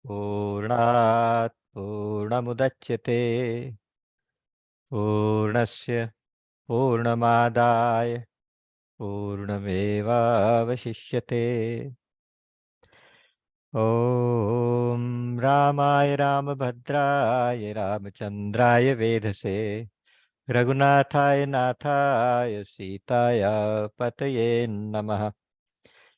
पूर्णात् पूर्णमुदच्यते पूर्णस्य पूर्णमादाय पूर्णमेवावशिष्यते। ॐ रामाय रामभद्राय रामचन्द्राय वेधसे रघुनाथाय नाथाय सीताय पतये नमः।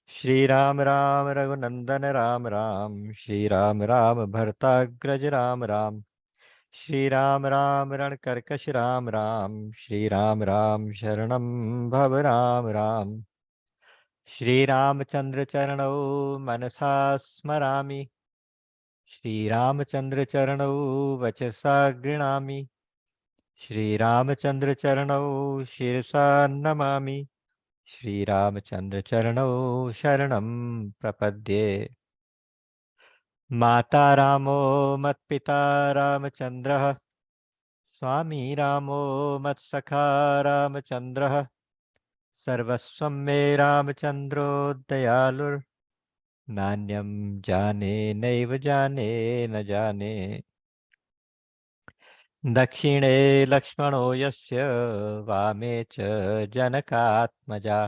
श्री राम राम रघुनंदन राम राम श्री राम राम भरताग्रज राम राम श्री राम राम रणकर्कश राम राम श्री राम राम शरणं भव राम राम। श्री रामचंद्र चरणौ मनसा स्मरामि श्री रामचंद्र चरणौ वचसा गृणामि श्री रामचंद्र चरणौ शिरसा नमामि श्री रामचंद्र चरणौ शरणं प्रपद्ये। माता रामो मत्पिता रामचंद्रः स्वामी रामो मत्सखा रामचंद्रः सर्वस्वं मे रामचंद्रो दयालुर् नान्यं जाने नैव जाने न जाने। दक्षिणे लक्ष्मणो यस्य वामे च जनकात्मजा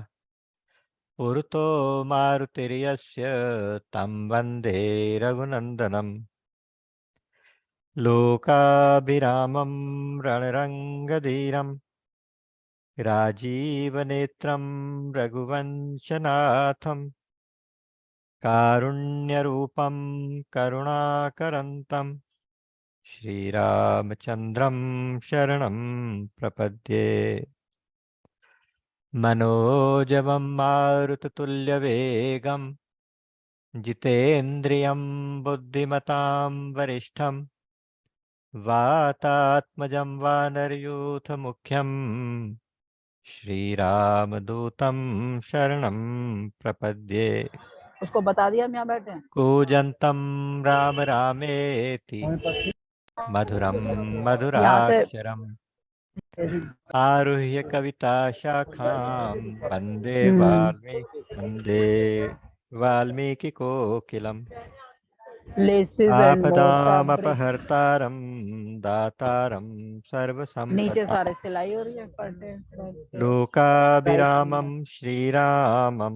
पुरतो मारुतिर्यस्य तं वन्दे रघुनन्दनम्। लोकाभिरामं रणरङ्गधीरं राजीवनेत्रं रघुवंशनाथं कारुण्यरूपं करुणाकरन्तं श्रीरामचन्द्रं शरणं प्रपद्ये। मनोजवं मारुततुल्यवेगं जितेन्द्रियं बुद्धिमतां वरिष्ठं वातात्मजं वानरयूथमुख्यं श्रीरामदूतं शरणं प्रपद्ये। उसको बता दिया हम यहाँ बैठे हैं। कूजन्तं राम रामेति मधुरं यहाँ से मधुराक्षरम् आरुह्य कविताशाखां वन्दे वाल्मीकिकोकिलम्। लेसिस एंड मोर फैब्रिक आपदामपहर्तारं दातारं नीचे सर्वसम्पदां सारे सिलाई हो रही है पर डे लोकाभिरामं श्रीरामं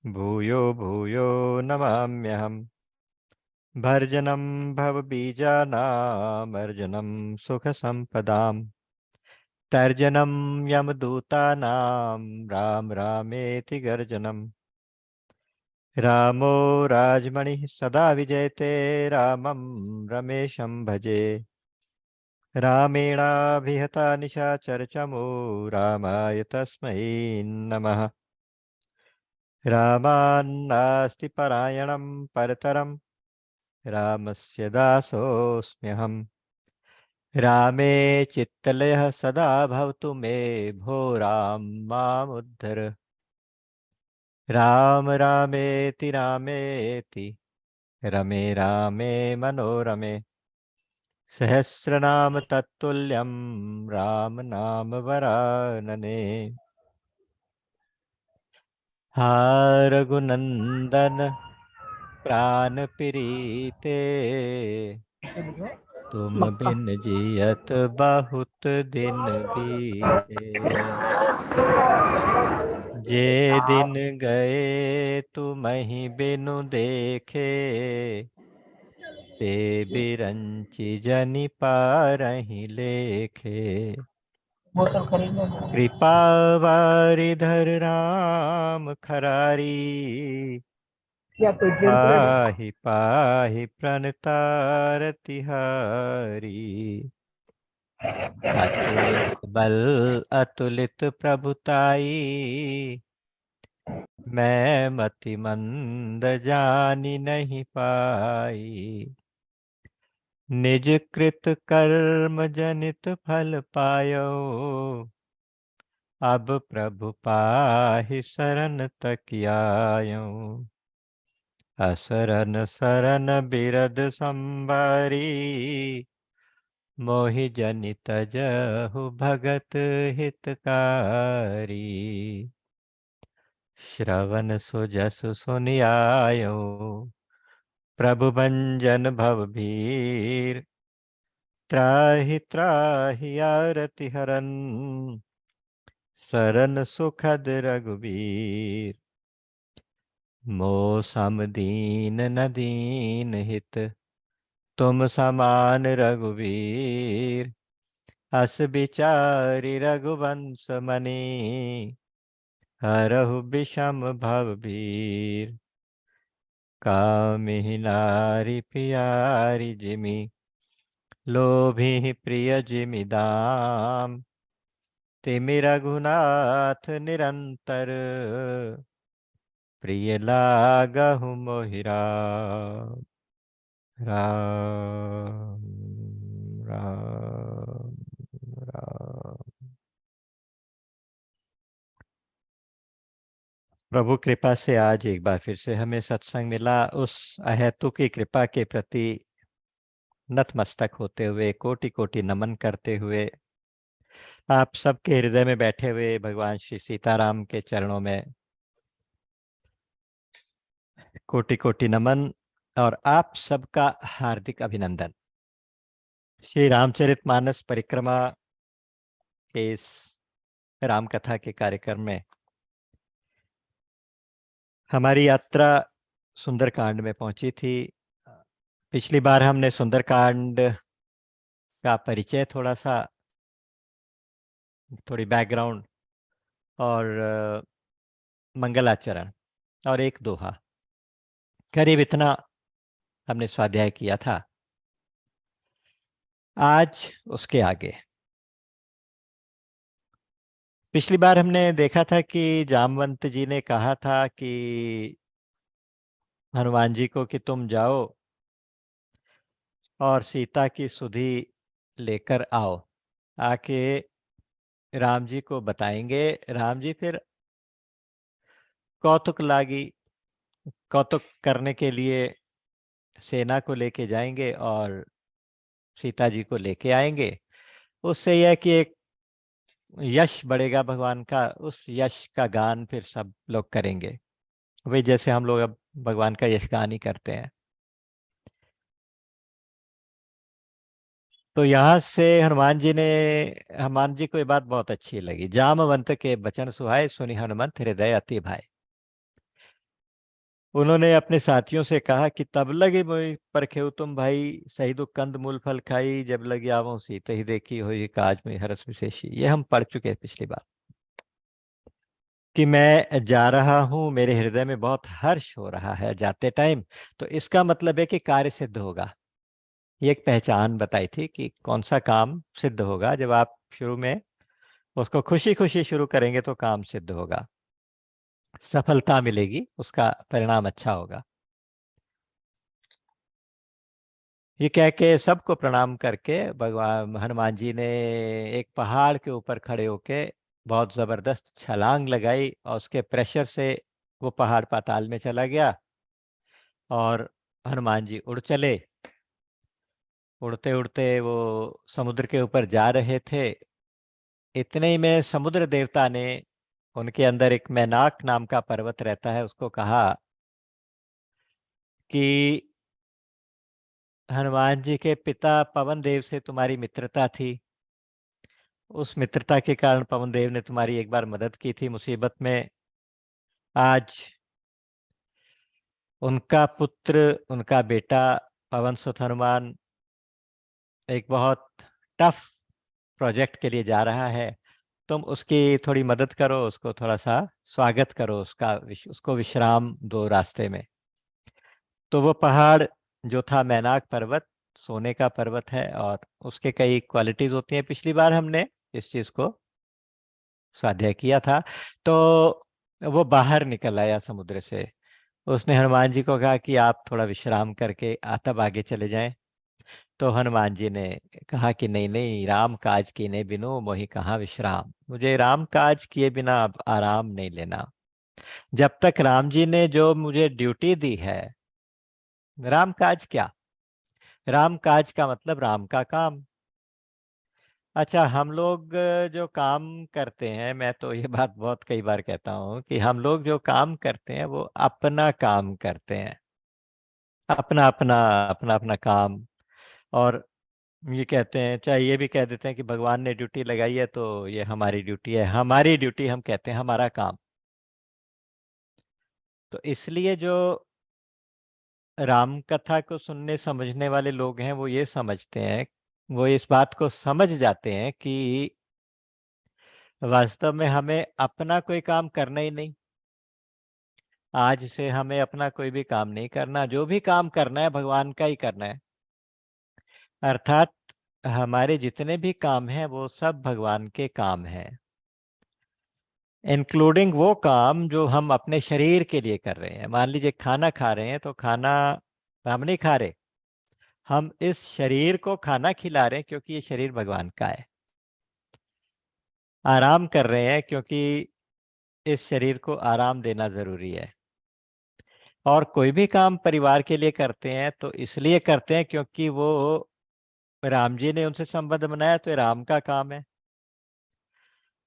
भूयो भूयो नमाम्यहम्। भर्जनं भवबीजानामर्जनं सुखसम्पदाम् तर्जनं यमदूतानां राम रामेति गर्जनम्। रामो राजमणिः सदा विजयते रामं रमेशं भजे रामेणाभिहता निशाचरचमो रामाय तस्मै नमः। रामान्नास्ति परायणं परतरं रामस्य दासोऽस्म्यहम्। रामे चित्तलयः सदा भवतु मे भो राम मामुद्धर। राम रामेति रामेति रमे रामे मनोरमे सहस्रनाम तत्तुल्यं राम नाम वरानने। हा रघुनंदन प्राण प्रीते तुम बिन जियत बहुत दिन बीते। जे दिन गए तुम्हि बिनु देखे ते बिरंचि जनि पारहि लेखे। बोतल खरीद लो। कृपा वारिधर राम खरारी या कोई ड्रिंक रेडी पाहि पाहि प्रणतार तिहारी। अतुलित बल अतुलित प्रभुताई मैं मति मंद जानि नहीं पाई। निज कृत कर्म जनित फल पायो अब प्रभु पाहि शरण तक आयो। असरन सरन बिरद संबारी मोहि जनित जहु भगत हितकारी। श्रवण सुजसु सुनियायो प्रभु भंजन भव भीर, त्राहि त्राहि आरति हरन, सरन सुखद रघुबीर। मो सम दीन न दीन हित, तुम समान रघुवीर। अस विचारि रघुवंश मनि, हरहु विषम भव भीर। कामिहि नारि प्यारी जिमि, लोभी प्रिय जिमि दाम। तिमि रघुनाथ निरंतर, प्रिय लागहु मोहि राम। राम राम राम। प्रभु कृपा से आज एक बार फिर से हमें सत्संग मिला। उस अहेतु की कृपा के प्रति नतमस्तक होते हुए, कोटि कोटि नमन करते हुए, आप सबके हृदय में बैठे हुए भगवान श्री सीताराम के चरणों में कोटि कोटि नमन और आप सबका हार्दिक अभिनंदन। श्री रामचरितमानस परिक्रमा के इस राम कथा के कार्यक्रम में हमारी यात्रा सुंदरकांड में पहुंची थी। पिछली बार हमने सुंदरकांड का परिचय, थोड़ी बैकग्राउंड और मंगलाचरण और एक दोहा, करीब इतना हमने स्वाध्याय किया था। आज उसके आगे, पिछली बार हमने देखा था कि जामवंत जी ने कहा था कि हनुमान जी को कि तुम जाओ और सीता की सुधि लेकर आओ, आके राम जी को बताएंगे। राम जी फिर कौतुक करने के लिए सेना को लेके जाएंगे और सीता जी को लेके आएंगे। उससे यह कि एक यश बढ़ेगा भगवान का, उस यश का गान फिर सब लोग करेंगे, वही जैसे हम लोग अब भगवान का यश गान ही करते हैं। तो यहाँ से हनुमान जी को ये बात बहुत अच्छी लगी। जामवंत के बचन सुहाए, सुनि हनुमंत हृदय अति भाई। उन्होंने अपने साथियों से कहा कि तब लगे मोहि परखेउ तुम भाई, सही दुख कंद मूल फल खाई, जब लगे आवो सीत ही देखी होई काज में हरस विशेषी। ये हम पढ़ चुके हैं पिछली बार कि मैं जा रहा हूं, मेरे हृदय में बहुत हर्ष हो रहा है जाते टाइम, तो इसका मतलब है कि कार्य सिद्ध होगा। ये एक पहचान बताई थी कि कौन सा काम सिद्ध होगा। जब आप शुरू में उसको खुशी खुशी शुरू करेंगे तो काम सिद्ध होगा, सफलता मिलेगी, उसका परिणाम अच्छा होगा। ये कह के सबको प्रणाम करके भगवान हनुमान जी ने एक पहाड़ के ऊपर खड़े होके बहुत जबरदस्त छलांग लगाई और उसके प्रेशर से वो पहाड़ पाताल में चला गया और हनुमान जी उड़ चले। उड़ते उड़ते वो समुद्र के ऊपर जा रहे थे। इतने ही में समुद्र देवता ने, उनके अंदर एक मैनाक नाम का पर्वत रहता है, उसको कहा कि हनुमान जी के पिता पवन देव से तुम्हारी मित्रता थी, उस मित्रता के कारण पवन देव ने तुम्हारी एक बार मदद की थी मुसीबत में। आज उनका पुत्र, उनका बेटा पवन सुत हनुमान एक बहुत टफ प्रोजेक्ट के लिए जा रहा है, तुम उसकी थोड़ी मदद करो, उसको थोड़ा सा स्वागत करो, उसको विश्राम दो रास्ते में। तो वो पहाड़ जो था मैनाक पर्वत, सोने का पर्वत है और उसके कई क्वालिटीज होती हैं। पिछली बार हमने इस चीज को स्वाध्याय किया था। तो वो बाहर निकल आया समुद्र से। उसने हनुमान जी को कहा कि आप थोड़ा विश्राम करके तब आगे चले जाएं। तो हनुमान जी ने कहा कि नहीं नहीं, राम काज कीने बिनु मोहि कहाँ विश्राम। मुझे राम काज किए बिना अब आराम नहीं लेना। जब तक राम जी ने जो मुझे ड्यूटी दी है, राम काज क्या, राम काज का मतलब राम का काम। अच्छा, हम लोग जो काम करते हैं, मैं तो ये बात बहुत कई बार कहता हूँ कि हम लोग जो काम करते हैं वो अपना काम करते हैं। अपना अपना अपना अपना काम। और ये कहते हैं, चाहे ये भी कह देते हैं कि भगवान ने ड्यूटी लगाई है तो ये हमारी ड्यूटी है। हमारी ड्यूटी हम कहते हैं हमारा काम। तो इसलिए जो राम कथा को सुनने समझने वाले लोग हैं वो ये समझते हैं, वो इस बात को समझ जाते हैं कि वास्तव में हमें अपना कोई काम करना ही नहीं। आज से हमें अपना कोई भी काम नहीं करना, जो भी काम करना है भगवान का ही करना है। अर्थात हमारे जितने भी काम हैं वो सब भगवान के काम हैं, इंक्लूडिंग वो काम जो हम अपने शरीर के लिए कर रहे हैं। मान लीजिए खाना खा रहे हैं, तो खाना हम नहीं खा रहे, हम इस शरीर को खाना खिला रहे हैं क्योंकि ये शरीर भगवान का है। आराम कर रहे हैं क्योंकि इस शरीर को आराम देना जरूरी है। और कोई भी काम परिवार के लिए करते हैं तो इसलिए करते हैं क्योंकि वो राम जी ने उनसे संबंध बनाया, तो ये राम का काम है।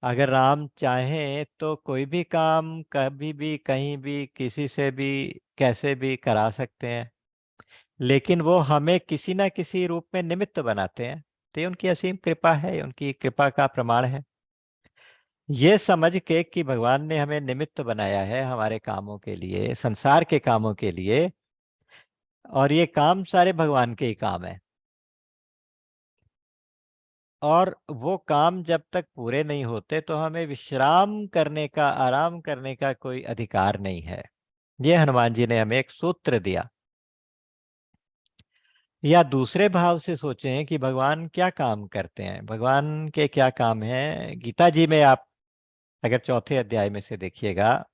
अगर राम चाहें तो कोई भी काम कभी भी कहीं भी किसी से भी कैसे भी करा सकते हैं, लेकिन वो हमें किसी ना किसी रूप में निमित्त बनाते हैं। तो ये उनकी असीम कृपा है, उनकी कृपा का प्रमाण है। ये समझ के कि भगवान ने हमें निमित्त बनाया है हमारे कामों के लिए, संसार के कामों के लिए, और ये काम सारे भगवान के ही काम है। और वो काम जब तक पूरे नहीं होते तो हमें विश्राम करने का, आराम करने का कोई अधिकार नहीं है। ये हनुमान जी ने हमें एक सूत्र दिया। या दूसरे भाव से सोचें कि भगवान क्या काम करते हैं, भगवान के क्या काम हैं। गीता जी में आप अगर चौथे अध्याय में से देखिएगा,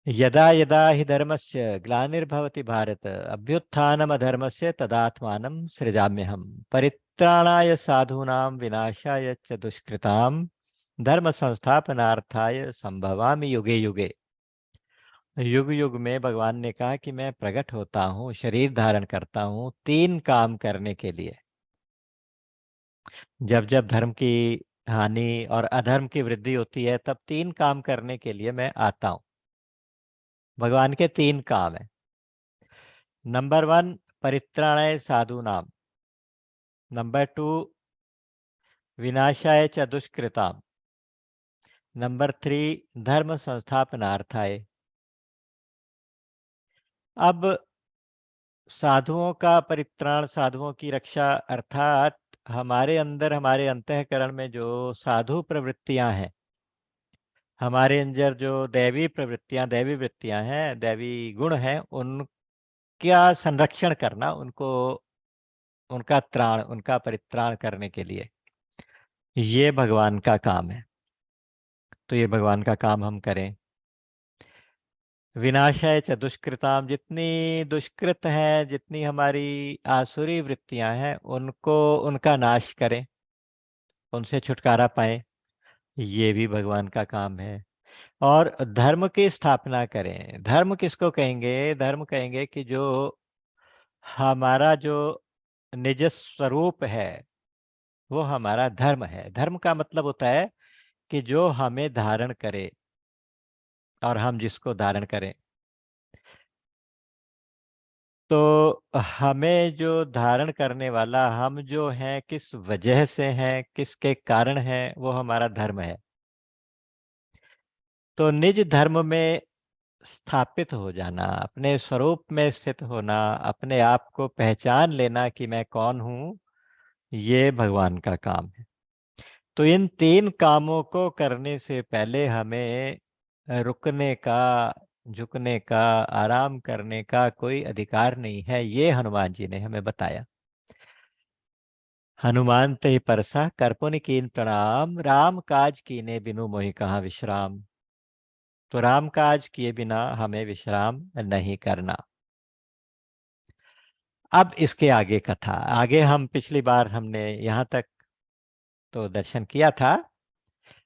यदा यदा हि धर्मस्य ग्लानिर्भवति भारत अभ्युत्थानमधर्मस्य तदात्मानं सृजाम्यहम् परित्राणाय साधूनां विनाशाय च दुष्कृतां धर्म संस्थापनार्थाय संभवामि युगे युगे। युग युग में भगवान ने कहा कि मैं प्रकट होता हूँ, शरीर धारण करता हूँ तीन काम करने के लिए। जब जब धर्म की हानि और अधर्म की वृद्धि होती है तब तीन काम करने के लिए मैं आता हूँ। भगवान के तीन काम है। नंबर वन, परित्राणाय साधूनाम। नंबर टू, विनाशाय च दुष्कृताम। नंबर थ्री, धर्म संस्थापनार्थाय। अब साधुओं का परित्राण, साधुओं की रक्षा, अर्थात हमारे अंदर, हमारे अंतःकरण में जो साधु प्रवृत्तियां हैं, हमारे अंदर जो दैवी प्रवृत्तियां, दैवी वृत्तियां हैं, दैवी गुण हैं, उनका संरक्षण करना, उनको, उनका त्राण, उनका परित्राण करने के लिए ये भगवान का काम है। तो ये भगवान का काम हम करें। विनाशाय च दुष्कृताम, जितनी दुष्कृत है, जितनी हमारी आसुरी वृत्तियां हैं, उनको, उनका नाश करें, उनसे छुटकारा पाए, ये भी भगवान का काम है। और धर्म की स्थापना करें। धर्म किसको कहेंगे? धर्म कहेंगे कि जो हमारा जो निज स्वरूप है वो हमारा धर्म है। धर्म का मतलब होता है कि जो हमें धारण करे और हम जिसको धारण करें। तो हमें जो धारण करने वाला, हम जो हैं, किस वजह से हैं, किसके कारण हैं, वो हमारा धर्म है। तो निज धर्म में स्थापित हो जाना, अपने स्वरूप में स्थित होना, अपने आप को पहचान लेना कि मैं कौन हूँ, ये भगवान का काम है। तो इन तीन कामों को करने से पहले हमें रुकने का, झुकने का, आराम करने का कोई अधिकार नहीं है। ये हनुमान जी ने हमें बताया। हनुमान ते परसा करपुनि कीन प्रणाम, राम काज कीने बिनु मोहि कहाँ विश्राम। तो राम काज किए बिना हमें विश्राम नहीं करना। अब इसके आगे कथा, आगे हम पिछली बार हमने यहाँ तक तो दर्शन किया था।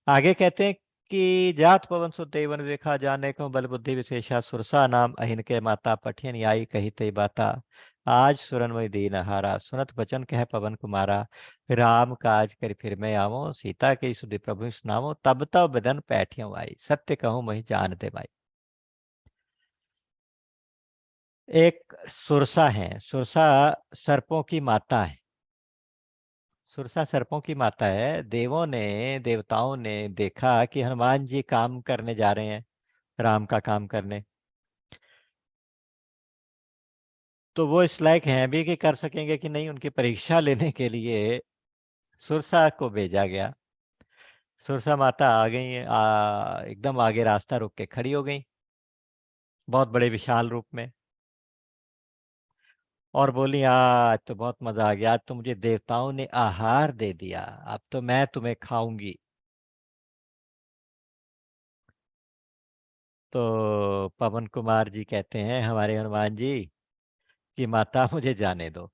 आगे कहते हैं कि जात पवन सुदेवन रेखा जाने को बल बुद्धि विशेषा सुरसा नाम अहिन के माता पठिन आई कही ते बाता। आज सुरनमय दीन हारा सुनत बचन कह पवन कुमारा। राम काज कर फिर मैं आवो सीता के सुधि प्रभु सुनावो तब तब बदन पैठियों आई सत्य कहूँ मही जान दे भाई। एक सुरसा है, सुरसा सर्पों की माता है। सुरसा सर्पों की माता है। देवताओं ने देखा कि हनुमान जी काम करने जा रहे हैं, राम का काम करने, तो वो इस लायक हैं भी कि कर सकेंगे कि नहीं, उनकी परीक्षा लेने के लिए सुरसा को भेजा गया। सुरसा माता आ गई, एकदम आगे रास्ता रोक के खड़ी हो गई, बहुत बड़े विशाल रूप में, और बोली, आज तो बहुत मजा आ गया, आज तो मुझे देवताओं ने आहार दे दिया, अब तो मैं तुम्हें खाऊंगी। तो पवन कुमार जी कहते हैं हमारे हनुमान जी कि माता मुझे जाने दो,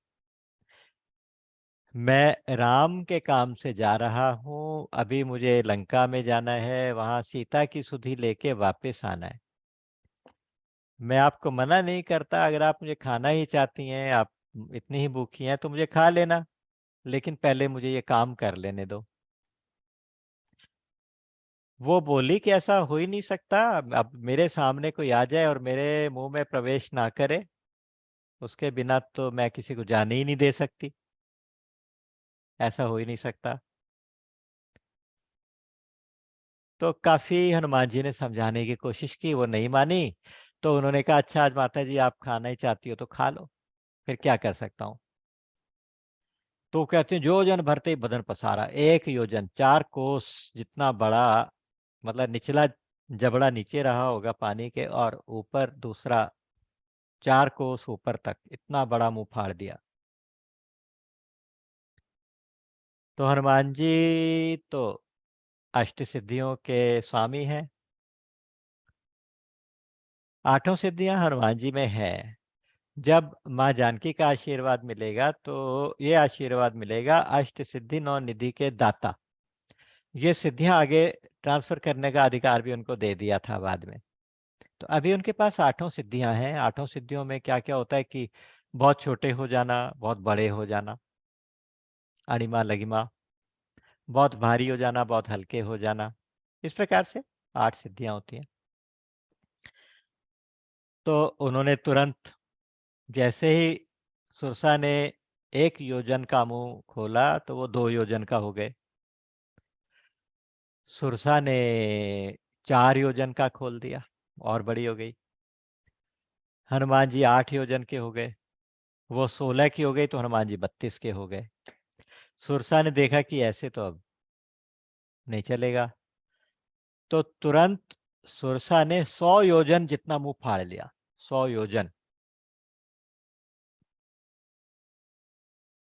मैं राम के काम से जा रहा हूँ, अभी मुझे लंका में जाना है, वहां सीता की सुधि लेके वापस आना है। मैं आपको मना नहीं करता, अगर आप मुझे खाना ही चाहती हैं, आप इतनी ही भूखी हैं तो मुझे खा लेना, लेकिन पहले मुझे ये काम कर लेने दो। वो बोली कि ऐसा हो ही नहीं सकता, अब मेरे सामने कोई आ जाए और मेरे मुंह में प्रवेश ना करे, उसके बिना तो मैं किसी को जाने ही नहीं दे सकती, ऐसा हो ही नहीं सकता। तो काफी हनुमान जी ने समझाने की कोशिश की, वो नहीं मानी। तो उन्होंने कहा, अच्छा आज माता जी आप खाना ही चाहती हो तो खा लो, फिर क्या कर सकता हूँ। तो कहते हैं योजन भरते ही बदन पसारा, 1 योजन 4 कोस जितना बड़ा, मतलब निचला जबड़ा नीचे रहा होगा पानी के, और ऊपर दूसरा 4 कोस ऊपर तक, इतना बड़ा मुंह फाड़ दिया। तो हनुमान जी तो अष्ट सिद्धियों के स्वामी हैं, 8 सिद्धियां हनुमान जी में है। जब माँ जानकी का आशीर्वाद मिलेगा तो ये आशीर्वाद मिलेगा अष्ट सिद्धि 9 निधि के दाता। ये सिद्धियां आगे ट्रांसफर करने का अधिकार भी उनको दे दिया था बाद में। तो अभी उनके पास 8 सिद्धियां हैं। 8 सिद्धियों में क्या क्या होता है कि बहुत छोटे हो जाना, बहुत बड़े हो जाना, अणिमा लघिमा, बहुत भारी हो जाना, बहुत हल्के हो जाना, इस प्रकार से 8 सिद्धियां होती हैं। तो उन्होंने तुरंत, जैसे ही सुरसा ने 1 योजन का मुंह खोला तो वो 2 योजन का हो गए। सुरसा ने 4 योजन का खोल दिया, और बड़ी हो गई। हनुमान जी 8 योजन के हो गए, वो 16 की हो गई, तो हनुमान जी 32 के हो गए। सुरसा ने देखा कि ऐसे तो अब नहीं चलेगा, तो तुरंत सुरसा ने 100 योजन जितना मुंह फाड़ लिया, 100 योजन।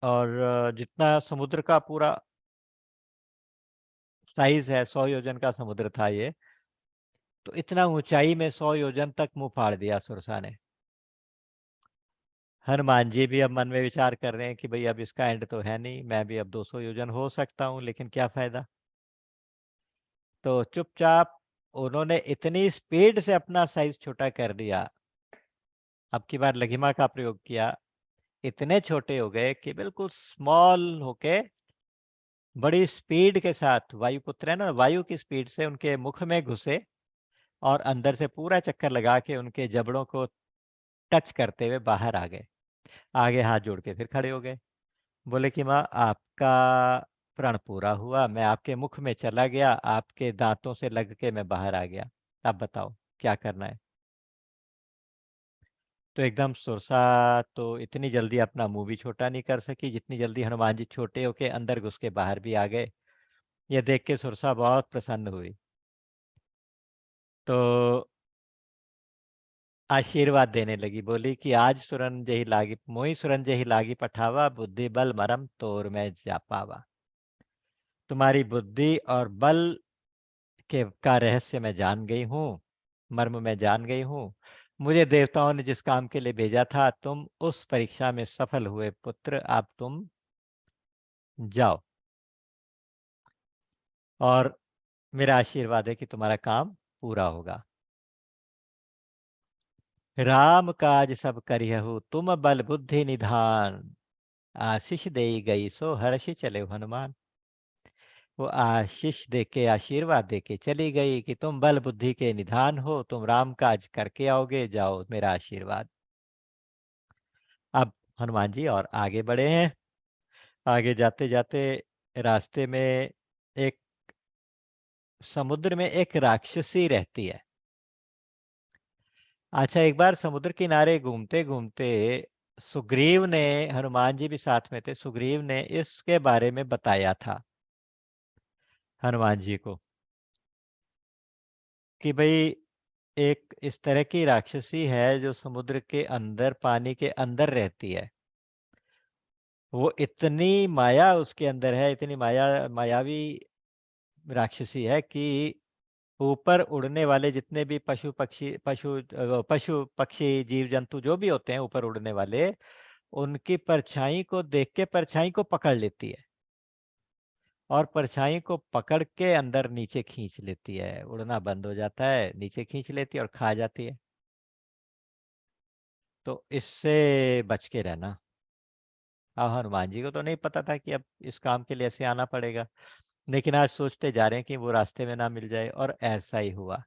और जितना समुद्र का पूरा साइज है, 100 योजन का समुद्र था ये, तो इतना ऊंचाई में 100 योजन तक मुंह फाड़ दिया सुरसा ने। हनुमान जी भी अब मन में विचार कर रहे हैं कि भाई अब इसका एंड तो है नहीं, मैं भी अब 200 योजन हो सकता हूँ, लेकिन क्या फायदा। तो चुपचाप उन्होंने इतनी स्पीड से अपना साइज छोटा कर दिया, अब की बार लघिमा का प्रयोग किया, इतने छोटे हो गए कि बिल्कुल स्मॉल होके बड़ी स्पीड के साथ, वायुपुत्र है ना, वायु की स्पीड से उनके मुख में घुसे, और अंदर से पूरा चक्कर लगा के उनके जबड़ों को टच करते हुए बाहर आ गए। आगे हाथ जोड़ के फिर खड़े हो गए, बोले कि माँ आपका प्रण पूरा हुआ, मैं आपके मुख में चला गया, आपके दांतों से लग के मैं बाहर आ गया, अब बताओ क्या करना है। तो एकदम सुरसा तो इतनी जल्दी अपना मुंह भी छोटा नहीं कर सकी, जितनी जल्दी हनुमान जी छोटे होके अंदर घुस के बाहर भी आ गए। ये देख के सुरसा बहुत प्रसन्न हुई, तो आशीर्वाद देने लगी, बोली कि आज सुरन जही लागी, मोहि सुरन जही लागी पठावा, बुद्धि बल मरम तोर मैं जा पावा। तुम्हारी बुद्धि और बल के का रहस्य मैं जान गई हूँ, मर्म मैं जान गई हूँ। मुझे देवताओं ने जिस काम के लिए भेजा था, तुम उस परीक्षा में सफल हुए पुत्र, अब तुम जाओ, और मेरा आशीर्वाद है कि तुम्हारा काम पूरा होगा। राम काज सब करिहु तुम बल बुद्धि निधान, आशीष दे गई सो हर्षि चले हनुमान। वो आशीष दे के, आशीर्वाद दे के चली गई कि तुम बल बुद्धि के निधान हो, तुम राम काज करके आओगे, जाओ मेरा आशीर्वाद। हनुमान जी और आगे बढ़े हैं। आगे जाते जाते रास्ते में एक समुद्र में एक राक्षसी रहती है। अच्छा, एक बार समुद्र किनारे घूमते घूमते सुग्रीव ने, हनुमान जी भी साथ में थे, सुग्रीव ने इसके बारे में बताया था हनुमान जी को कि भाई एक इस तरह की राक्षसी है जो समुद्र के अंदर, पानी के अंदर रहती है। वो इतनी माया उसके अंदर है, इतनी मायावी राक्षसी है कि ऊपर उड़ने वाले जितने भी पशु पक्षी जीव जंतु जो भी होते हैं ऊपर उड़ने वाले, उनकी परछाई को देख के परछाई को पकड़ लेती है और परछाई को पकड़ के अंदर नीचे खींच लेती है। उड़ना बंद हो जाता है, नीचे खींच लेती है और खा जाती है। तो इससे बच के रहना। अब हनुमान जी को तो नहीं पता था कि अब इस काम के लिए ऐसे आना पड़ेगा, लेकिन आज सोचते जा रहे हैं कि वो रास्ते में ना मिल जाए, और ऐसा ही हुआ।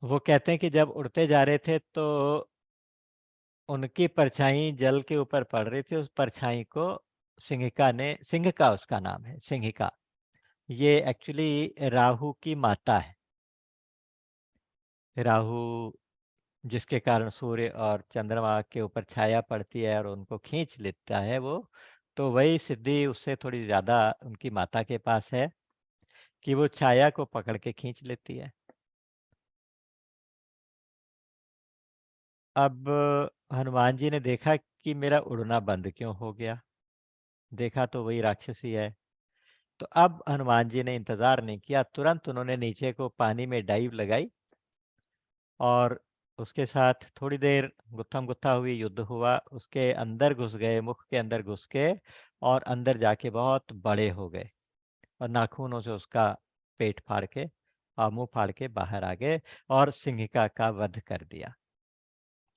वो कहते हैं कि जब उड़ते जा रहे थे तो उनकी परछाई जल के ऊपर पड़ रही थी। उस परछाई को सिंहिका ने, सिंहिका उसका नाम है, सिंहिका, ये एक्चुअली राहु की माता है। राहु जिसके कारण सूर्य और चंद्रमा के ऊपर छाया पड़ती है और उनको खींच लेता है वो, तो वही सिद्धि उससे थोड़ी ज़्यादा उनकी माता के पास है कि वो छाया को पकड़ के खींच लेती है। अब हनुमान जी ने देखा कि मेरा उड़ना बंद क्यों हो गया, देखा तो वही राक्षसी है। तो अब हनुमान जी ने इंतज़ार नहीं किया, तुरंत उन्होंने नीचे को पानी में डाइव लगाई और उसके साथ थोड़ी देर गुत्थम-गुत्था हुई, युद्ध हुआ, उसके अंदर घुस गए, मुख के अंदर घुस के और अंदर जाके बहुत बड़े हो गए और नाखूनों से उसका पेट फाड़ के और मुँह फाड़ के बाहर आ गए और सिंहिका का वध कर दिया।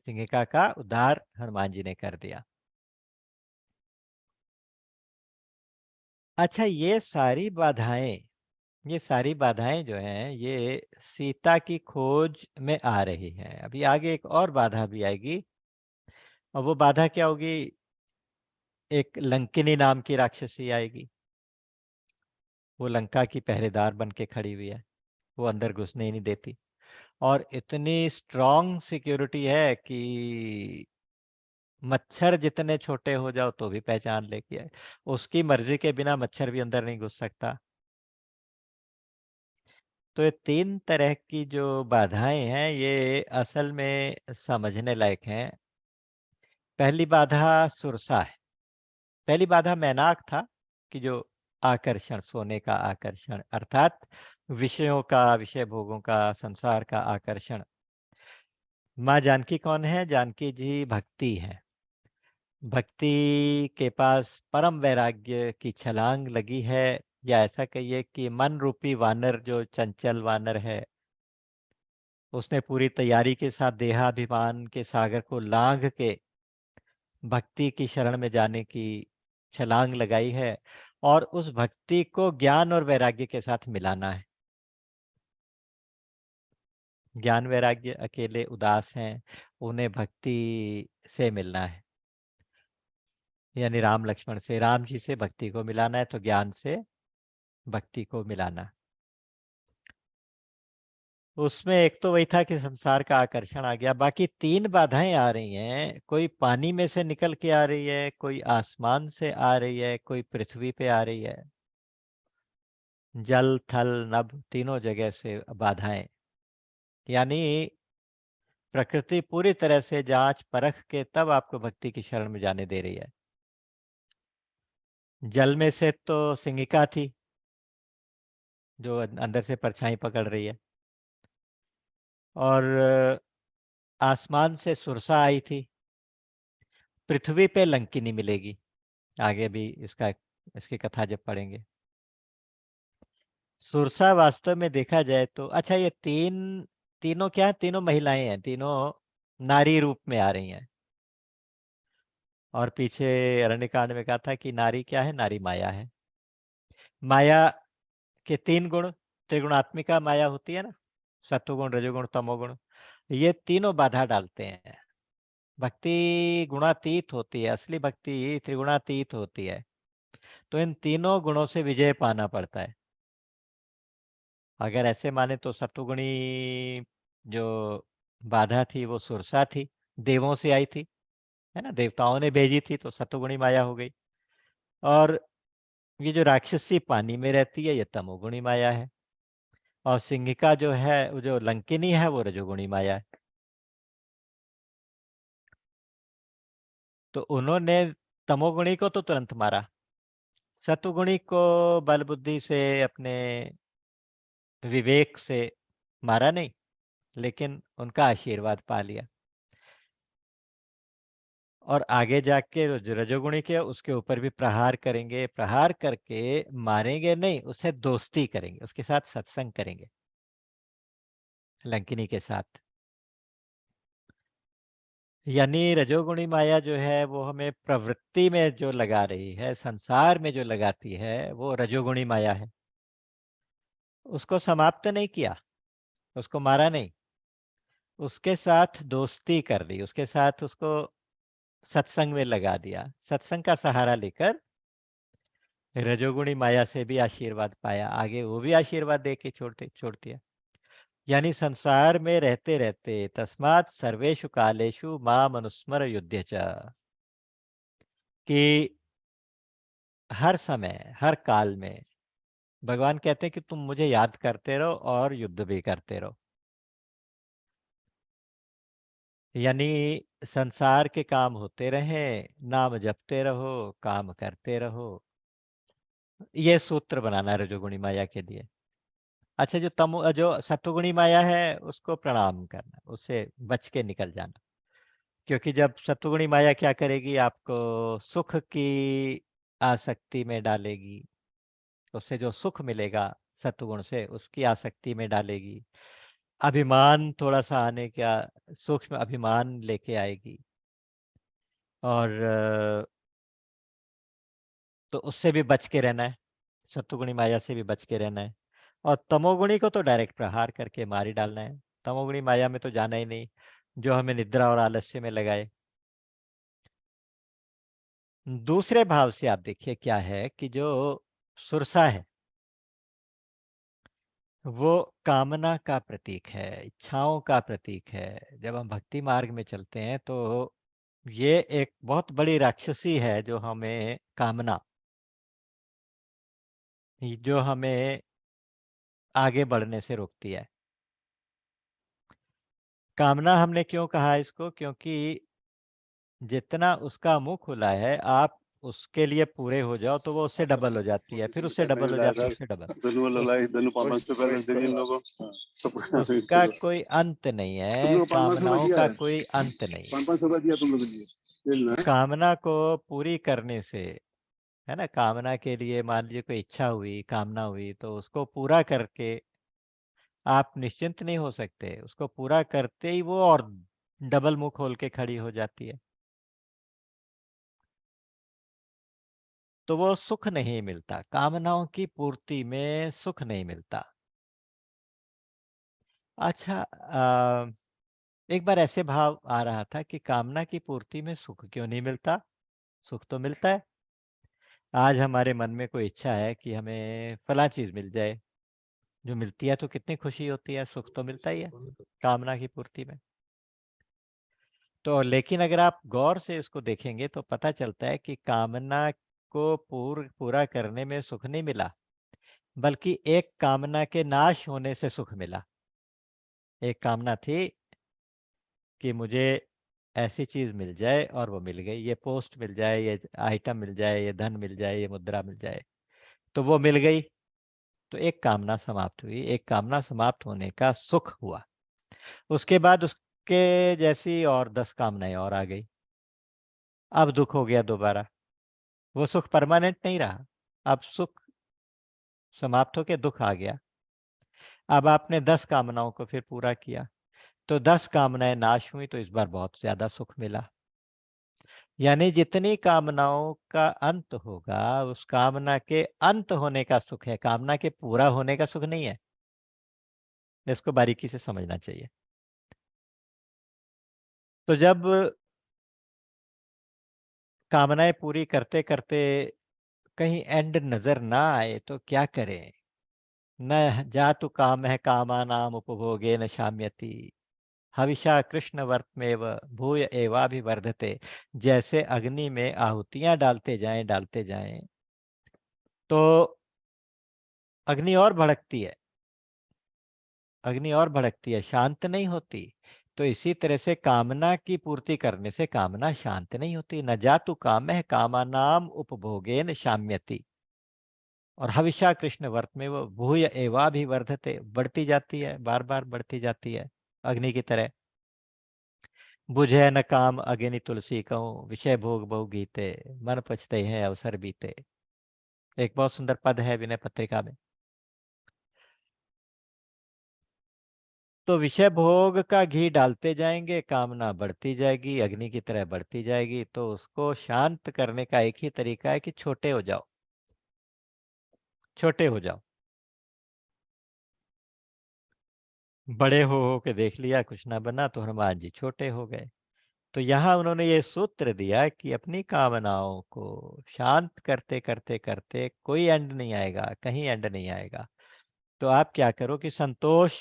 सिंहिका का उद्धार हनुमान जी ने कर दिया। अच्छा, ये सारी बाधाएँ जो हैं, ये सीता की खोज में आ रही हैं। अभी आगे एक और बाधा भी आएगी और वो बाधा क्या होगी? एक लंकिनी नाम की राक्षसी आएगी। वो लंका की पहरेदार बन के खड़ी हुई है। वो अंदर घुसने ही नहीं देती और इतनी स्ट्रॉन्ग सिक्योरिटी है कि मच्छर जितने छोटे हो जाओ तो भी पहचान लेती है। उसकी मर्ज़ी के बिना मच्छर भी अंदर नहीं घुस सकता। तो ये 3 तरह की जो बाधाएँ हैं, ये असल में समझने लायक हैं। पहली बाधा सुरसा है। पहली बाधा मैनाक था कि जो आकर्षण, सोने का आकर्षण, अर्थात विषयों का, विषय भोगों का, संसार का आकर्षण। माँ जानकी कौन है? जानकी जी भक्ति हैं। भक्ति के पास परम वैराग्य की छलांग लगी है, या ऐसा कहिए कि मन रूपी वानर, जो चंचल वानर है, उसने पूरी तैयारी के साथ देहाभिमान के सागर को लांघ के भक्ति की शरण में जाने की छलांग लगाई है और उस भक्ति को ज्ञान और वैराग्य के साथ मिलाना है। ज्ञान वैराग्य अकेले उदास हैं, उन्हें भक्ति से मिलना है। यानी राम लक्ष्मण से, राम जी से भक्ति को मिलाना है, तो ज्ञान से भक्ति को मिलाना। उसमें एक तो वही था कि संसार का आकर्षण आ गया, बाकी 3 बाधाएं आ रही हैं। कोई पानी में से निकल के आ रही है, कोई आसमान से आ रही है, कोई पृथ्वी पे आ रही है। जल, थल, नभ तीनों जगह से बाधाएं। यानी प्रकृति पूरी तरह से जांच परख के तब आपको भक्ति की शरण में जाने दे रही है। जल में से तो सिंहिका थी, जो अंदर से परछाई पकड़ रही है, और आसमान से सुरसा आई थी। पृथ्वी पे लंकिनी मिलेगी, आगे भी इसकी कथा जब पढ़ेंगे। सुरसा वास्तव में देखा जाए तो, अच्छा, ये तीनों क्या है? तीनों महिलाएं हैं, तीनों नारी रूप में आ रही हैं। और पीछे अरण्यकांड में कहा था कि नारी क्या है? नारी माया है। माया के 3 गुण, त्रिगुणात्मिका माया होती है ना, सत्वगुण, रजोगुण, तमोगुण। ये तीनों बाधा डालते हैं। भक्ति गुणातीत होती है, असली भक्ति त्रिगुणातीत होती है। तो इन तीनों गुणों से विजय पाना पड़ता है। अगर ऐसे माने तो सत्वगुणी जो बाधा थी वो सुरसा थी, देवों से आई थी, है ना? देवताओं ने भेजी थी तो सत्वगुणी माया हो गई। और ये जो राक्षसी पानी में रहती है ये तमोगुणी माया है। और सिंहिका जो है, वो जो लंकिनी है वो रजोगुणी माया है। तो उन्होंने तमोगुणी को तो तुरंत मारा, सत्वगुणी को बल बुद्धि से, अपने विवेक से मारा नहीं, लेकिन उनका आशीर्वाद पा लिया। और आगे जाके जो रजोगुणी के उसके ऊपर भी प्रहार करेंगे, प्रहार करके मारेंगे नहीं, उससे दोस्ती करेंगे, उसके साथ सत्संग करेंगे, लंकिनी के साथ। यानी रजोगुणी माया जो है वो हमें प्रवृत्ति में जो लगा रही है, संसार में जो लगाती है, वो रजोगुणी माया है। उसको समाप्त नहीं किया, उसको मारा नहीं, उसके साथ दोस्ती कर ली, उसके साथ उसको सत्संग में लगा दिया। सत्संग का सहारा लेकर रजोगुणी माया से भी आशीर्वाद पाया, आगे वो भी आशीर्वाद दे के छोड़ दिया। यानी संसार में रहते रहते तस्मात् सर्वेषु कालेषु माम अनुस्मर युध्य च, कि हर समय हर काल में भगवान कहते हैं कि तुम मुझे याद करते रहो और युद्ध भी करते रहो। यानी संसार के काम होते रहे, नाम जपते रहो, काम करते रहो, ये सूत्र बनाना है रजोगुणी माया के लिए। अच्छा, जो सत्वगुणी माया है उसको प्रणाम करना, उससे बच के निकल जाना। क्योंकि जब सत्वगुणी माया क्या करेगी, आपको सुख की आसक्ति में डालेगी, उससे जो सुख मिलेगा सत्वगुण से उसकी आसक्ति में डालेगी। अभिमान थोड़ा-सा आने का, सूक्ष्म अभिमान लेके आएगी। और तो उससे भी बच के रहना है, सत्वगुणी माया से भी बच के रहना है। और तमोगुणी को तो डायरेक्ट प्रहार करके मार ही डालना है। तमोगुणी माया में तो जाना ही नहीं, जो हमें निद्रा और आलस्य में लगाए। दूसरे भाव से आप देखिए क्या है कि जो सुरसा है, वो कामना का प्रतीक है, इच्छाओं का प्रतीक है। जब हम भक्ति मार्ग में चलते हैं तो ये एक बहुत बड़ी राक्षसी है जो हमें कामना, जो हमें आगे बढ़ने से रोकती है। कामना हमने क्यों कहा इसको? क्योंकि जितना उसका मुँह खुला है, आप उसके लिए पूरे हो जाओ तो वो उससे डबल हो जाती है, फिर उससे डबल हो जाती है, उससे डबल। उसका कोई अंत नहीं है, कामनाओं का कोई अंत नहीं है। कामना को पूरी करने से, है ना? कामना के लिए मान लीजिए कोई इच्छा हुई, कामना हुई, तो उसको पूरा करके आप निश्चिंत नहीं हो सकते। उसको पूरा करते ही वो और डबल मुँह खोल के खड़ी हो जाती है। तो वो सुख नहीं मिलता, कामनाओं की पूर्ति में सुख नहीं मिलता। अच्छा, एक बार ऐसे भाव आ रहा था कि कामना की पूर्ति में सुख क्यों नहीं मिलता? सुख तो मिलता है। आज हमारे मन में कोई इच्छा है कि हमें फलाँ चीज़ मिल जाए, जो मिलती है तो कितनी खुशी होती है, सुख तो मिलता ही है, कामना की पूर्ति में। तो लेकिन अगर आप गौर से इसको देखेंगे तो पता चलता है कि कामना को पूरा करने में सुख नहीं मिला, बल्कि एक कामना के नाश होने से सुख मिला। एक कामना थी कि मुझे ऐसी चीज़ मिल जाए और वो मिल गई, ये पोस्ट मिल जाए, ये आइटम मिल जाए, ये धन मिल जाए, ये मुद्रा मिल जाए, तो वो मिल गई, तो एक कामना समाप्त हुई, एक कामना समाप्त होने का सुख हुआ। उसके बाद उसके जैसी और 10 कामनाएँ और आ गई, अब दुःख हो गया दोबारा, वो सुख परमानेंट नहीं रहा, अब सुख समाप्त होके दुःख आ गया। अब आपने 10 कामनाओं को फिर पूरा किया, तो 10 कामनाएँ नाश हुई तो इस बार बहुत ज़्यादा सुख मिला। यानी जितनी कामनाओं का अंत होगा, उस कामना के अंत होने का सुख है, कामना के पूरा होने का सुख नहीं है। इसको बारीकी से समझना चाहिए। तो जब कामनाएं पूरी करते करते कहीं एंड नजर ना आए तो क्या करें। न जातु काम है कामानाम उपभोगे न शाम्यति, हविषा कृष्ण वर्तमेव भूय एवाभिवर्धते। जैसे अग्नि में आहुतियां डालते जाएं तो अग्नि और भड़कती है, अग्नि और भड़कती है, शांत नहीं होती। तो इसी तरह से कामना की पूर्ति करने से कामना शांत नहीं होती। न जातु कामः कामानाम उपभोगेन शाम्यति। और हविषा कृष्ण वर्त में वो भूय एवाभिवर्धते, बढ़ती जाती है, बार बार बढ़ती जाती है अग्नि की तरह। बुझे न काम अग्नि तुलसी कहूँ, विषय भोग बहु गीते, मन पछते हैं अवसर बीते। एक बहुत सुंदर पद है विनय पत्रिका में। तो विषय भोग का घी डालते जाएंगे, कामना बढ़ती जाएगी, अग्नि की तरह बढ़ती जाएगी। तो उसको शांत करने का एक ही तरीका है कि छोटे हो जाओ, छोटे हो जाओ। बड़े हो के देख लिया कुछ ना बना तो हनुमान जी छोटे हो गए। तो यहाँ उन्होंने ये सूत्र दिया कि अपनी कामनाओं को शांत करते करते करते कोई एंड नहीं आएगा, कहीं एंड नहीं आएगा। तो आप क्या करो कि संतोष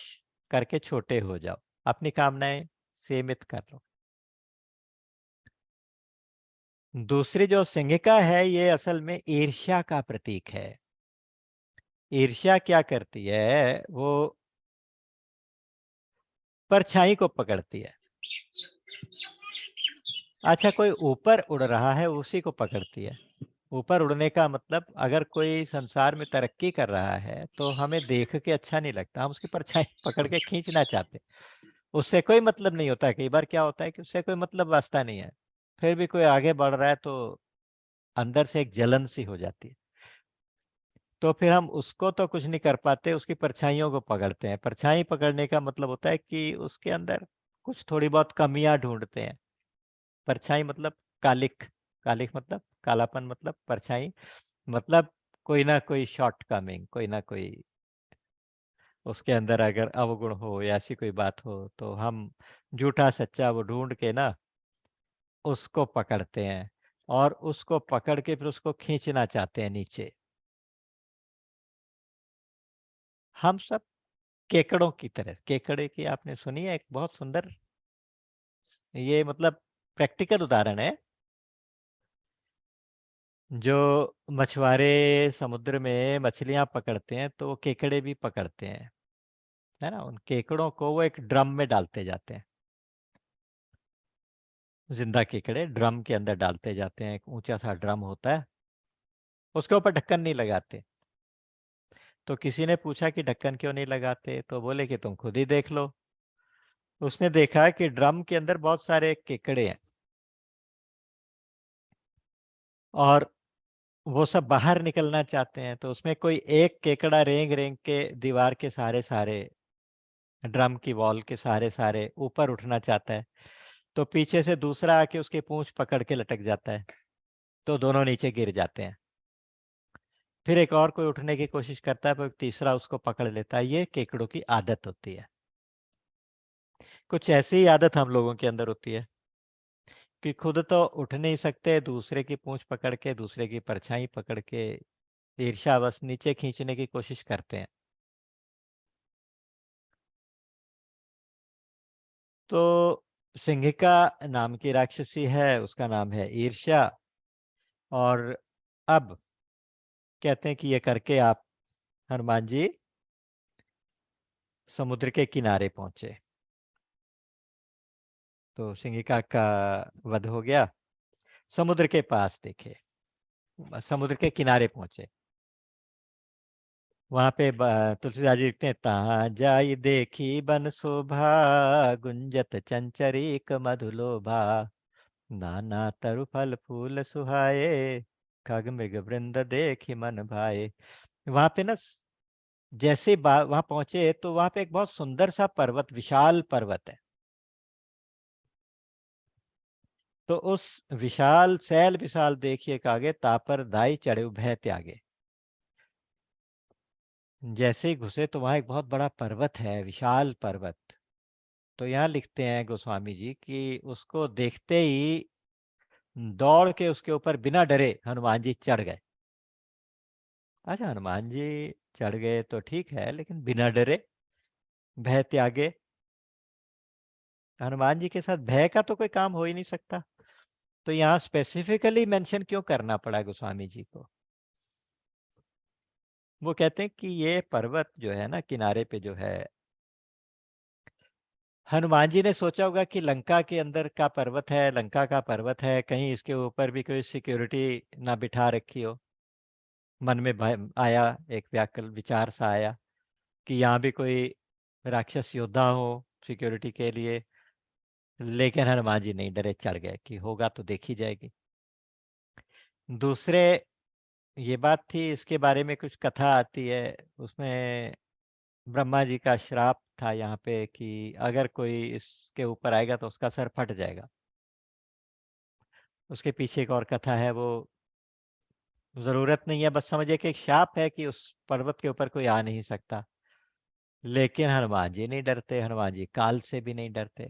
करके छोटे हो जाओ, अपनी कामनाएं सीमित कर लो। दूसरी जो सिंहिका है ये असल में ईर्ष्या का प्रतीक है। ईर्ष्या क्या करती है, वो परछाई को पकड़ती है। अच्छा, कोई ऊपर उड़ रहा है उसी को पकड़ती है। ऊपर उड़ने का मतलब, अगर कोई संसार में तरक्की कर रहा है तो हमें देख के अच्छा नहीं लगता, हम उसकी परछाई पकड़ के खींचना चाहते हैं। उससे कोई मतलब नहीं होता है। कई बार क्या होता है कि उससे कोई मतलब वास्ता नहीं है, फिर भी कोई आगे बढ़ रहा है तो अंदर से एक जलन सी हो जाती है। तो फिर हम उसको तो कुछ नहीं कर पाते, उसकी परछाइयों को पकड़ते हैं। परछाई पकड़ने का मतलब होता है कि उसके अंदर कुछ थोड़ी बहुत कमियां ढूंढते हैं। परछाई मतलब कालिक, कालिक मतलब कालापन, मतलब परछाई मतलब कोई ना कोई शॉर्ट कमिंग, कोई ना कोई उसके अंदर अगर अवगुण हो या ऐसी कोई बात हो तो हम झूठा सच्चा वो ढूंढ के ना उसको पकड़ते हैं, और उसको पकड़ के फिर उसको खींचना चाहते हैं नीचे। हम सब केकड़ों की तरह, केकड़े की आपने सुनी है, एक बहुत सुंदर, ये मतलब प्रैक्टिकल उदाहरण है। जो मछुआरे समुद्र में मछलियां पकड़ते हैं तो वो केकड़े भी पकड़ते हैं, है ना। उन केकड़ों को वो एक ड्रम में डालते जाते हैं, जिंदा केकड़े ड्रम के अंदर डालते जाते हैं। एक ऊंचा सा ड्रम होता है, उसके ऊपर ढक्कन नहीं लगाते। तो किसी ने पूछा कि ढक्कन क्यों नहीं लगाते, तो बोले कि तुम खुद ही देख लो। उसने देखा कि ड्रम के अंदर बहुत सारे केकड़े हैं, और वो सब बाहर निकलना चाहते हैं। तो उसमें कोई एक केकड़ा रेंग रेंग के दीवार के सारे सारे, ड्रम की वॉल के सारे सारे ऊपर उठना चाहता है। तो पीछे से दूसरा आके उसकी पूंछ पकड़ के लटक जाता है, तो दोनों नीचे गिर जाते हैं। फिर एक और कोई उठने की कोशिश करता है, पर तीसरा उसको पकड़ लेता है। ये केकड़ों की आदत होती है। कुछ ऐसी ही आदत हम लोगों के अंदर होती है कि खुद तो उठ नहीं सकते, दूसरे की पूंछ पकड़ के, दूसरे की परछाई पकड़ के ईर्ष्यावश नीचे खींचने की कोशिश करते हैं। तो सिंहिका नाम की राक्षसी है, उसका नाम है ईर्ष्या। और अब कहते हैं कि ये करके आप हनुमान जी समुद्र के किनारे पहुंचे। तो सिंहिका का वध हो गया, समुद्र के पास देखे, समुद्र के किनारे पहुंचे। वहां पे तुलसीदास जी लिखते हैं, तहाँ जाई देखी बन शोभा, गुंजत चंचरीक मधुलोभा, नाना तरु फल फूल सुहाए, खग मृग वृंद देखी मन भाए। वहां पे ना जैसे वहां पहुंचे तो वहां पे एक बहुत सुंदर सा पर्वत, विशाल पर्वत है। तो उस विशाल सैल विशाल देखिए कागे, तापर दाई चढ़े भय त्यागे। जैसे ही घुसे तो वहां एक बहुत बड़ा पर्वत है, विशाल पर्वत। तो यहाँ लिखते हैं गोस्वामी जी कि उसको देखते ही दौड़ के उसके ऊपर बिना डरे हनुमान जी चढ़ गए। अच्छा, हनुमान जी चढ़ गए तो ठीक है, लेकिन बिना डरे, भय त्यागे। हनुमान जी के साथ भय का तो कोई काम हो ही नहीं सकता। तो यहाँ स्पेसिफिकली मेंशन क्यों करना पड़ा गोस्वामी जी को? वो कहते हैं कि ये पर्वत जो है ना, किनारे पे जो है, हनुमान जी ने सोचा होगा कि लंका के अंदर का पर्वत है, लंका का पर्वत है, कहीं इसके ऊपर भी कोई सिक्योरिटी ना बिठा रखी हो। मन में भय आया, एक व्याकुल विचार सा आया कि यहाँ भी कोई राक्षस योद्धा हो सिक्योरिटी के लिए। लेकिन हनुमान जी नहीं डरे, चढ़ गए कि होगा तो देखी जाएगी। दूसरे, ये बात थी, इसके बारे में कुछ कथा आती है, उसमें ब्रह्मा जी का श्राप था यहाँ पे कि अगर कोई इसके ऊपर आएगा तो उसका सर फट जाएगा। उसके पीछे एक और कथा है, वो जरूरत नहीं है, बस समझिए कि एक शाप है कि उस पर्वत के ऊपर कोई आ नहीं सकता। लेकिन हनुमान जी नहीं डरते, हनुमान जी काल से भी नहीं डरते,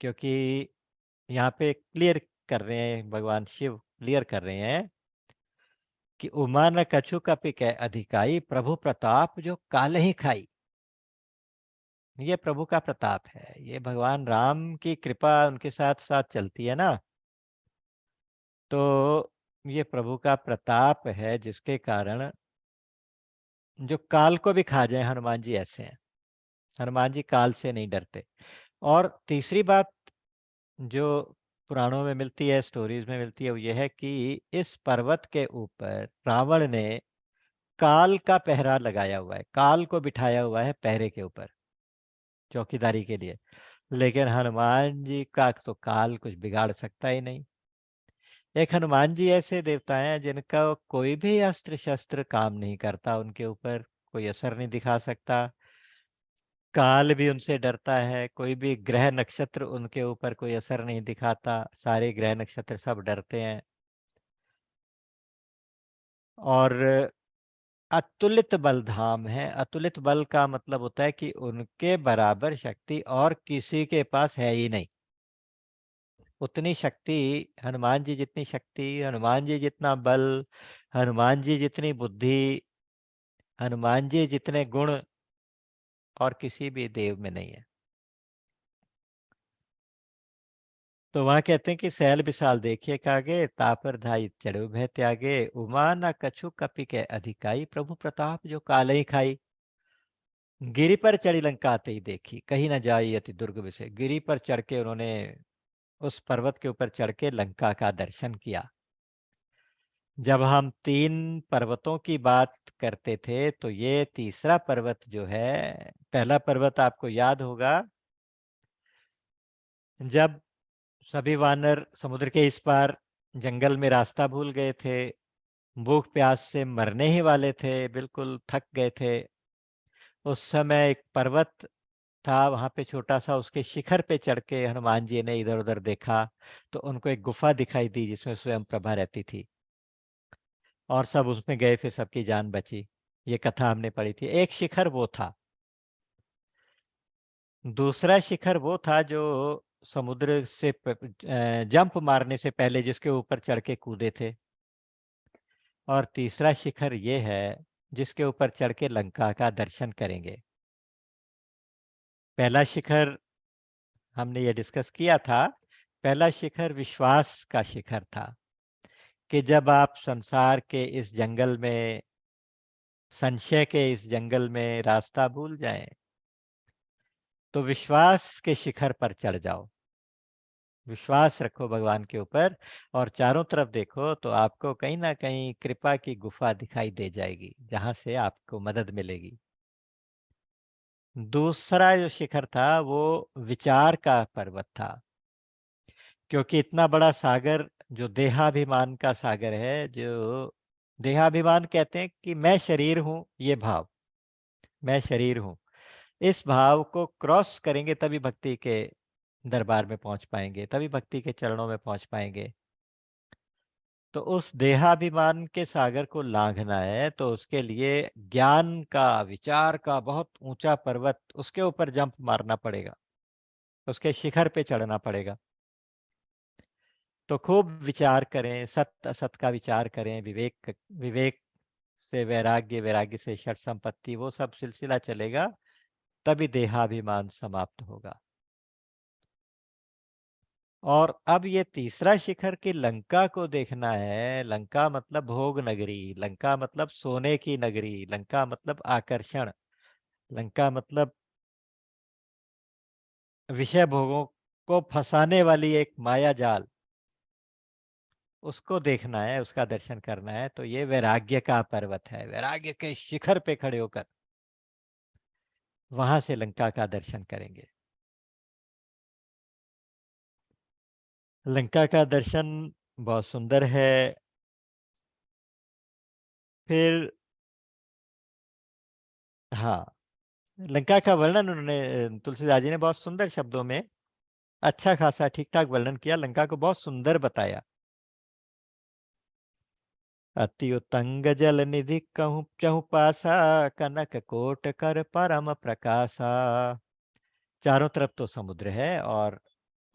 क्योंकि यहाँ पे क्लियर कर रहे हैं, भगवान शिव क्लियर कर रहे हैं कि उमा न कछु कपिकै अधिकाई, प्रभु प्रताप जो काल ही खाई। ये प्रभु का प्रताप है, ये भगवान राम की कृपा उनके साथ साथ चलती है ना, तो ये प्रभु का प्रताप है, जिसके कारण जो काल को भी खा जाए, हनुमान जी ऐसे हैं। हनुमान जी काल से नहीं डरते। और तीसरी बात जो पुराणों में मिलती है, स्टोरीज में मिलती है, वो ये है कि इस पर्वत के ऊपर रावण ने काल का पहरा लगाया हुआ है, काल को बिठाया हुआ है पहरे के ऊपर, चौकीदारी के लिए। लेकिन हनुमान जी का तो काल कुछ बिगाड़ सकता ही नहीं। एक हनुमान जी ऐसे देवता हैं जिनका कोई भी अस्त्र शस्त्र काम नहीं करता, उनके ऊपर कोई असर नहीं दिखा सकता। काल भी उनसे डरता है, कोई भी ग्रह नक्षत्र उनके ऊपर कोई असर नहीं दिखाता, सारे ग्रह नक्षत्र सब डरते हैं। और अतुलित बल धाम है। अतुलित बल का मतलब होता है कि उनके बराबर शक्ति और किसी के पास है ही नहीं। उतनी शक्ति, हनुमान जी जितनी शक्ति, हनुमान जी जितना बल, हनुमान जी जितनी बुद्धि, हनुमान जी जितने गुण और किसी भी देव में नहीं है। तो वहां कहते हैं कि सैल विशाल देखिए कागे, तापर धाई चढ़ो भय त्यागे, उमा न कछु कपि के अधिकाई, प्रभु प्रताप जो काल ही खाई। गिरी पर चढ़ी लंका आते ही देखी, कहीं न जाई अति दुर्ग विषय। गिरी पर चढ़ के उन्होंने, उस पर्वत के ऊपर चढ़ के लंका का दर्शन किया। जब हम 3 पर्वतों की बात करते थे, तो ये तीसरा पर्वत जो है, पहला पर्वत आपको याद होगा, जब सभी वानर समुद्र के इस पार जंगल में रास्ता भूल गए थे, भूख प्यास से मरने ही वाले थे, बिल्कुल थक गए थे। उस समय एक पर्वत था वहां पे छोटा सा, उसके शिखर पे चढ़ के हनुमान जी ने इधर उधर देखा, तो उनको एक गुफा दिखाई दी जिसमें स्वयं प्रभा रहती थी, और सब उसमें गए, फिर सबकी जान बची। ये कथा हमने पढ़ी थी। एक शिखर वो था। दूसरा शिखर वो था जो समुद्र से जंप मारने से पहले जिसके ऊपर चढ़ के कूदे थे। और तीसरा शिखर ये है जिसके ऊपर चढ़ के लंका का दर्शन करेंगे। पहला शिखर हमने ये डिस्कस किया था, पहला शिखर विश्वास का शिखर था, कि जब आप संसार के इस जंगल में, संशय के इस जंगल में रास्ता भूल जाएं, तो विश्वास के शिखर पर चढ़ जाओ। विश्वास रखो भगवान के ऊपर, और चारों तरफ देखो तो आपको कहीं ना कहीं कृपा की गुफा दिखाई दे जाएगी, जहां से आपको मदद मिलेगी। दूसरा जो शिखर था वो विचार का पर्वत था, क्योंकि इतना बड़ा सागर जो देहाभिमान का सागर है, जो देहाभिमान कहते हैं कि मैं शरीर हूं, ये भाव, मैं शरीर हूं, इस भाव को क्रॉस करेंगे तभी भक्ति के दरबार में पहुंच पाएंगे, तभी भक्ति के चरणों में पहुंच पाएंगे। तो उस देहाभिमान के सागर को लांघना है, तो उसके लिए ज्ञान का, विचार का बहुत ऊंचा पर्वत, उसके ऊपर जंप मारना पड़ेगा, उसके शिखर पे चढ़ना पड़ेगा। तो खूब विचार करें, सत्य असत का विचार करें, विवेक विवेक से वैराग्य, वैराग्य से षट संपत्ति, वो सब सिलसिला चलेगा, तभी देहाभिमान समाप्त होगा। और अब ये तीसरा शिखर की लंका को देखना है। लंका मतलब भोग नगरी, लंका मतलब सोने की नगरी, लंका मतलब आकर्षण, लंका मतलब विषय भोगों को फंसाने वाली एक माया जाल, उसको देखना है, उसका दर्शन करना है। तो ये वैराग्य का पर्वत है, वैराग्य के शिखर पे खड़े होकर वहां से लंका का दर्शन करेंगे। लंका का दर्शन बहुत सुंदर है। फिर हाँ, लंका का वर्णन उन्होंने, तुलसीदास जी ने बहुत सुंदर शब्दों में अच्छा खासा ठीक ठाक वर्णन किया, लंका को बहुत सुंदर बताया। अति उतंग जल निधि कहूँ चहु पासा, कनक कोट कर परम प्रकाशा। चारों तरफ तो समुद्र है, और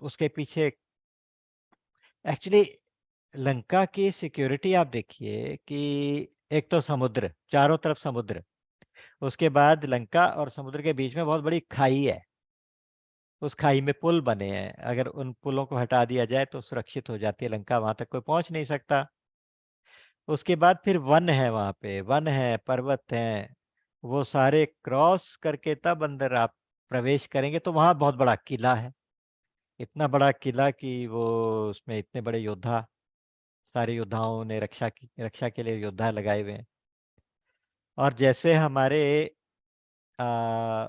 उसके पीछे एक्चुअली लंका की सिक्योरिटी आप देखिए कि एक तो समुद्र, चारों तरफ समुद्र, उसके बाद लंका और समुद्र के बीच में बहुत बड़ी खाई है। उस खाई में पुल बने हैं, अगर उन पुलों को हटा दिया जाए तो सुरक्षित हो जाती है लंका, वहां तक कोई पहुंच नहीं सकता। उसके बाद फिर वन है, वहां पे वन है, पर्वत हैं, वो सारे क्रॉस करके तब अंदर आप प्रवेश करेंगे तो वहां बहुत बड़ा किला है। इतना बड़ा किला कि वो, उसमें इतने बड़े योद्धा, सारे योद्धाओं ने रक्षा के लिए योद्धा लगाए हुए हैं। और जैसे हमारे आ,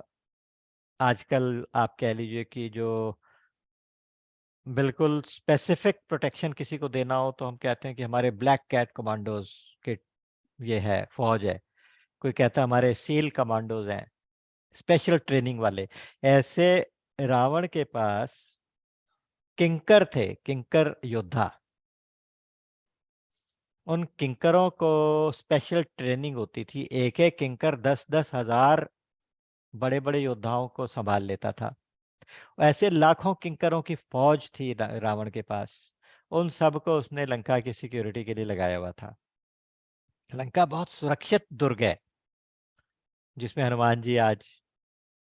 आजकल आप कह लीजिए कि जो बिल्कुल स्पेसिफिक प्रोटेक्शन किसी को देना हो तो हम कहते हैं कि हमारे ब्लैक कैट कमांडोज के ये है, फौज है। कोई कहता है हमारे सील कमांडोज हैं, स्पेशल ट्रेनिंग वाले। ऐसे रावण के पास किंकर थे, किंकर योद्धा। उन किंकरों को स्पेशल ट्रेनिंग होती थी, एक एक किंकर 10-10 हजार बड़े बड़े योद्धाओं को संभाल लेता था। ऐसे लाखों किंकरों की फौज थी रावण के पास। उन सबको उसने लंका की सिक्योरिटी के लिए लगाया हुआ था। लंका बहुत सुरक्षित दुर्ग है, जिसमें हनुमान जी आज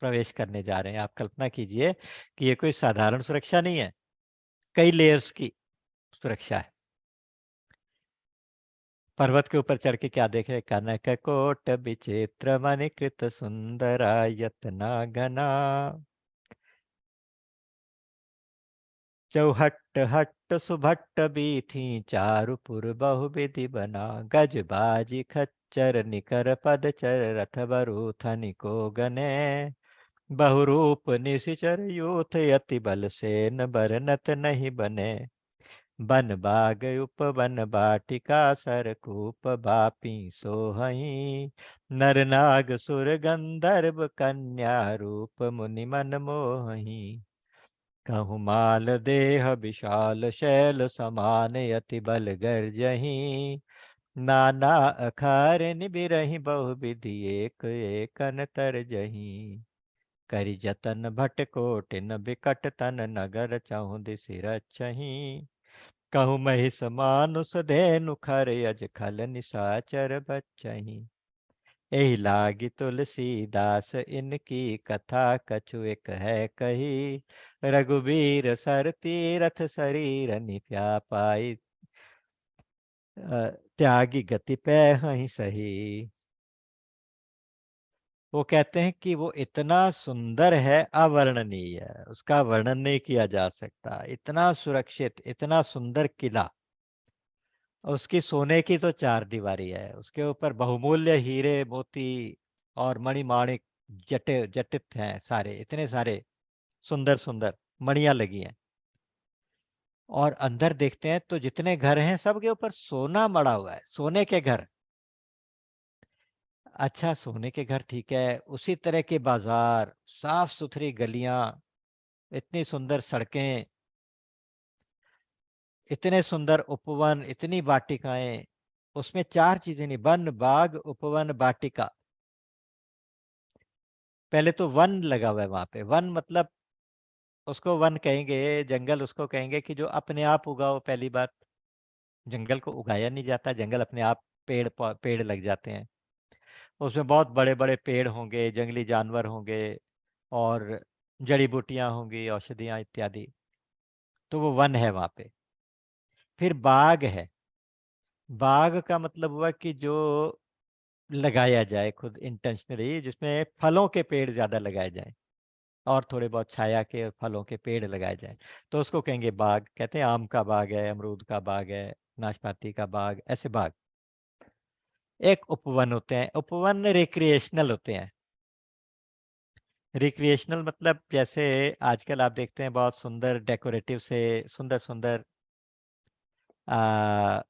प्रवेश करने जा रहे हैं। आप कल्पना कीजिए कि ये कोई साधारण सुरक्षा नहीं है, कई लेयर्स की सुरक्षा है। पर्वत के ऊपर चढ़ के क्या देखे, कनक कोट विचित्र मणिकृत सुंदरा यतना घना। चौहट्ट हट्ट सुभट्ट बीथी, चारुपुर बहुविधि बना। गज बाजी खच्चर निकर पदचर, रथ बरूथ निको गने। बहुरूप निशिचर यूथ, यति बल सेन बरनत नहीं बने। बन बाग उपवन बाटिका, सरकूप बापी सोहहीं। नर नाग सुर गंधर्व कन्या, रूप मुनि मन मोहि। कहूँ माल देह विशाल शैल समान, यति बल गर्जहीं। नाना अखार निबिरहि, बहुविधि एक एकन तरजहीं। करि जतन भट कोटिन बिकट तन, नगर चहु दिसि रचहीं। कहूँ महिष मानुष धेनु खर, अज खल निशाचर बचहीं। एहि लागी तुलसीदास इनकी कथा, कछु एक है कही। रघुबीर सर तीरथ शरीर, निप्या पाई त्यागी गति पैहि सही। वो कहते हैं कि वो इतना सुंदर है, अवर्णनीय है, उसका वर्णन नहीं किया जा सकता। इतना सुरक्षित, इतना सुंदर किला, उसकी सोने की तो चार दीवारी है, उसके ऊपर बहुमूल्य हीरे मोती और मणिमाणिक जटित हैं, सारे इतने सारे सुंदर सुंदर मणियां लगी हैं। और अंदर देखते हैं तो जितने घर हैं सबके ऊपर सोना मड़ा हुआ है, सोने के घर। अच्छा, सोने के घर ठीक है, उसी तरह के बाजार, साफ सुथरी गलियां, इतनी सुंदर सड़कें, इतने सुंदर उपवन, इतनी वाटिकाएं। उसमें चार चीजें नहीं, वन बाग उपवन वाटिका। पहले तो वन लगा हुआ है वहां पे, वन मतलब उसको वन कहेंगे, जंगल उसको कहेंगे कि जो अपने आप उगाओ। पहली बात, जंगल को उगाया नहीं जाता, जंगल अपने आप पेड़ लग जाते हैं। उसमें बहुत बड़े-बड़े पेड़ होंगे, जंगली जानवर होंगे और जड़ी-बूटियाँ होंगी, औषधियाँ इत्यादि। तो वो वन है वहाँ पे। फिर बाग है। बाग का मतलब हुआ कि जो लगाया जाए खुद इंटेंशनली, जिसमें फलों के पेड़ ज़्यादा लगाए जाएँ और थोड़े बहुत छाया के फलों के पेड़ लगाए जाएँ। तो उसको कहेंगे बाग। कहते हैं आम का बाग है, अमरूद का बाग है, नाशपाती का बाग, ऐसे बाग। एक उपवन होते हैं। उपवन रिक्रिएशनल होते हैं। रिक्रिएशनल मतलब जैसे आजकल आप देखते हैं बहुत सुंदर डेकोरेटिव से सुंदर-सुंदर अ,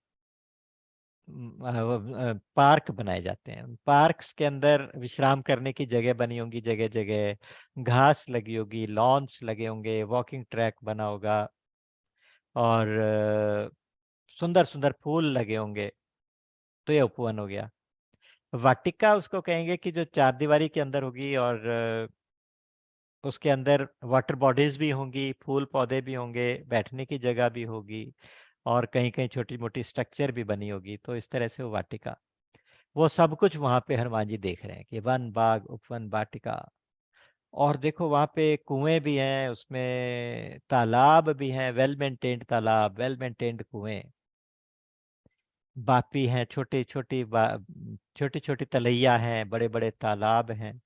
पार्क बनाए जाते हैं। पार्क्स के अंदर विश्राम करने की जगह बनी होंगी जगह-जगह, घास लगी होगी, लॉन्स लगे होंगे, वॉकिंग ट्रैक बना होगा और सुंदर-सुंदर फूल लगे होंगे। तो ये उपवन हो गया। वाटिका उसको कहेंगे कि जो चारदीवारी के अंदर होगी और उसके अंदर वाटर बॉडीज भी होंगी, फूल-पौधे भी होंगे, बैठने की जगह भी होगी और कहीं-कहीं छोटी-मोटी स्ट्रक्चर भी बनी होगी, तो इस तरह से वो वाटिका। वो सब कुछ वहाँ पे हनुमान जी देख रहे हैं कि वन, बाग, उपवन, वाटिका और देखो वहाँ पे कुएँ भी हैं, उसमें तालाब भी हैं, वेल मेंटेन्ड तालाब, वेल मेंटेन्ड कुएँ। बापी हैं, छोटी-छोटी तलैया हैं, बड़े-बड़े तालाब हैं।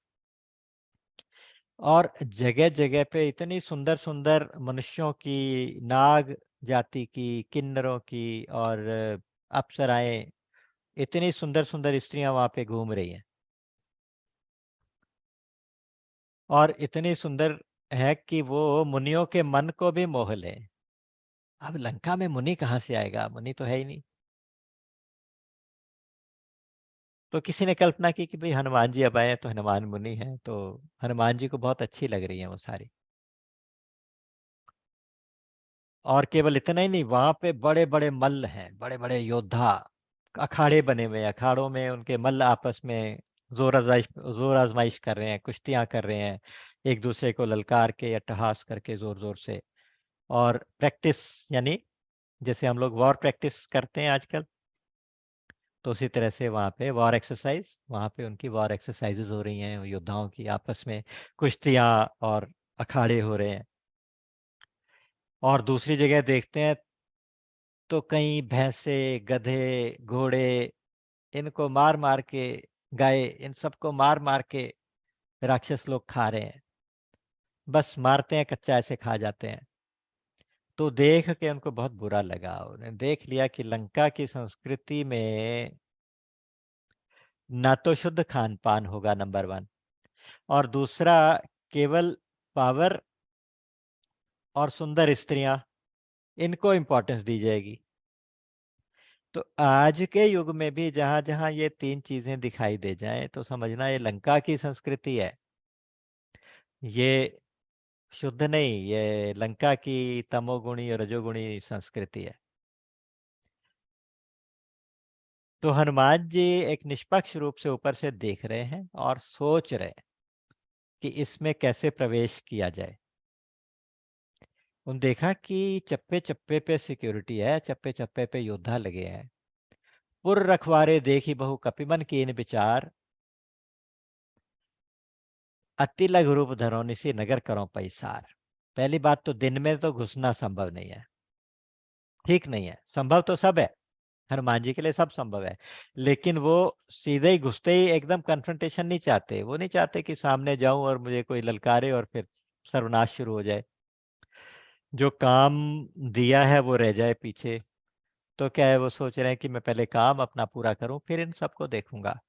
और जगह-जगह पे इतनी सुंदर-सुंदर मनुष्यों की, नाग जाति की, किन्नरों की और अप्सराएँ, इतनी सुंदर-सुंदर स्त्रियाँ वहाँ पे घूम रही हैं। और इतनी सुंदर है कि वो मुनियों के मन को भी मोह ले। अब लंका में मुनि कहाँ से आएगा? मुनि तो है ही नहीं। तो किसी ने कल्पना की कि भई हनुमान जी अब आए हैं तो हनुमान मुनि हैं, तो हनुमान जी को बहुत अच्छी लग रही हैं वो सारी। और केवल इतना ही नहीं, वहाँ पे बड़े-बड़े मल्ल हैं, बड़े-बड़े योद्धा, अखाड़े बने हुए हैं, अखाड़ों में उनके मल्ल आपस में ज़ोर आज़माइश कर रहे हैं, कुश्तियाँ कर रहे हैं, एक-दूसरे को ललकार के, अट्टहास करके ज़ोर-ज़ोर से और प्रैक्टिस यानी जैसे हम लोग वॉर प्रैक्टिस करते हैं आजकल, तो उसी तरह से वहाँ पे वॉर एक्सरसाइज़, वहाँ पे उनकी वॉर एक्सरसाइज़ेज़ हो रही हैं, योद्धाओं की आपस में कुश्तियाँ और अखाड़े हो रहे हैं। और दूसरी जगह देखते हैं तो कई भैंसे, गधे, घोड़े इनको मार-मार के गाय इन सबको मार-मार के राक्षस लोग खा रहे हैं। बस मारते हैं, कच्चा ऐसे खा जाते हैं। तो देख के उनको बहुत बुरा लगा। उन्होंने देख लिया कि लंका की संस्कृति में ना तो शुद्ध खान-पान होगा नंबर 1 और दूसरा केवल पावर और सुंदर स्त्रियाँ इनको इम्पोर्टेंस दी जाएगी। तो आज के युग में भी जहाँ-जहाँ ये 3 चीज़ें दिखाई दे जाएँ, तो समझना ये लंका की संस्कृति है। ये शुद्ध नहीं, ये लंका की तमोगुणी और रजोगुणी संस्कृति है। तो हनुमान जी एक निष्पक्ष रूप से ऊपर से देख रहे हैं और सोच रहे हैं कि इसमें कैसे प्रवेश किया जाए। उन देखा कि चप्पे-चप्पे पे सिक्योरिटी है, चप्पे-चप्पे पे योद्धा लगे हैं। पुर रखवारे देखी बहु कपिमन कीन विचार, अति लघु रूप धरो निसी नगर करो पैसार। पहली बात तो दिन में तो घुसना संभव नहीं है, ठीक नहीं है। संभव तो सब है, हनुमान जी के लिए सब संभव है। लेकिन वो सीधे ही घुसते ही एकदम कन्फ्रंटेशन नहीं चाहते। वो नहीं चाहते कि सामने जाऊँ और मुझे कोई ललकारे और फिर सर्वनाश शुरू हो जाए। जो काम दिया है वो रह जाए पीछे। तो क्या है वो सोच रहे हैं कि मैं पहले काम अपना पूरा करूँ फिर इन सबको देखूँगा।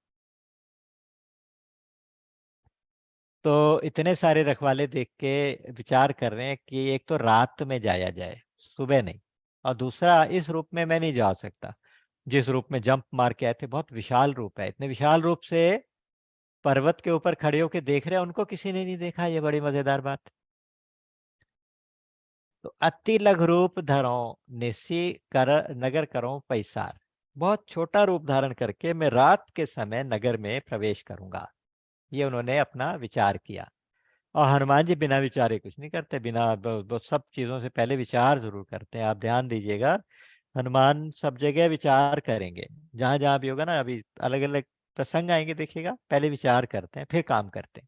तो इतने सारे रखवाले देख के विचार कर रहे हैं कि एक तो रात में जाया जाए, सुबह नहीं और दूसरा इस रूप में मैं नहीं जा सकता। जिस रूप में जंप मार के आए थे, बहुत विशाल रूप है। इतने विशाल रूप से पर्वत के ऊपर खड़े होके देख रहे हैं, उनको किसी ने नहीं देखा, ये बड़ी मज़ेदार बात। तो अति लघु रूप धरो, निसी कर नगर करो पैसार। बहुत छोटा रूप धारण करके मैं रात के समय नगर में प्रवेश करूँगा। ये उन्होंने अपना विचार किया। और हनुमान जी बिना विचारे कुछ नहीं करते, बिना वो सब चीजों से पहले विचार जरूर करते हैं। आप ध्यान दीजिएगा, हनुमान सब जगह विचार करेंगे, जहां जहां भी होगा ना, अभी अलग अलग प्रसंग आएंगे देखिएगा, पहले विचार करते हैं फिर काम करते हैं।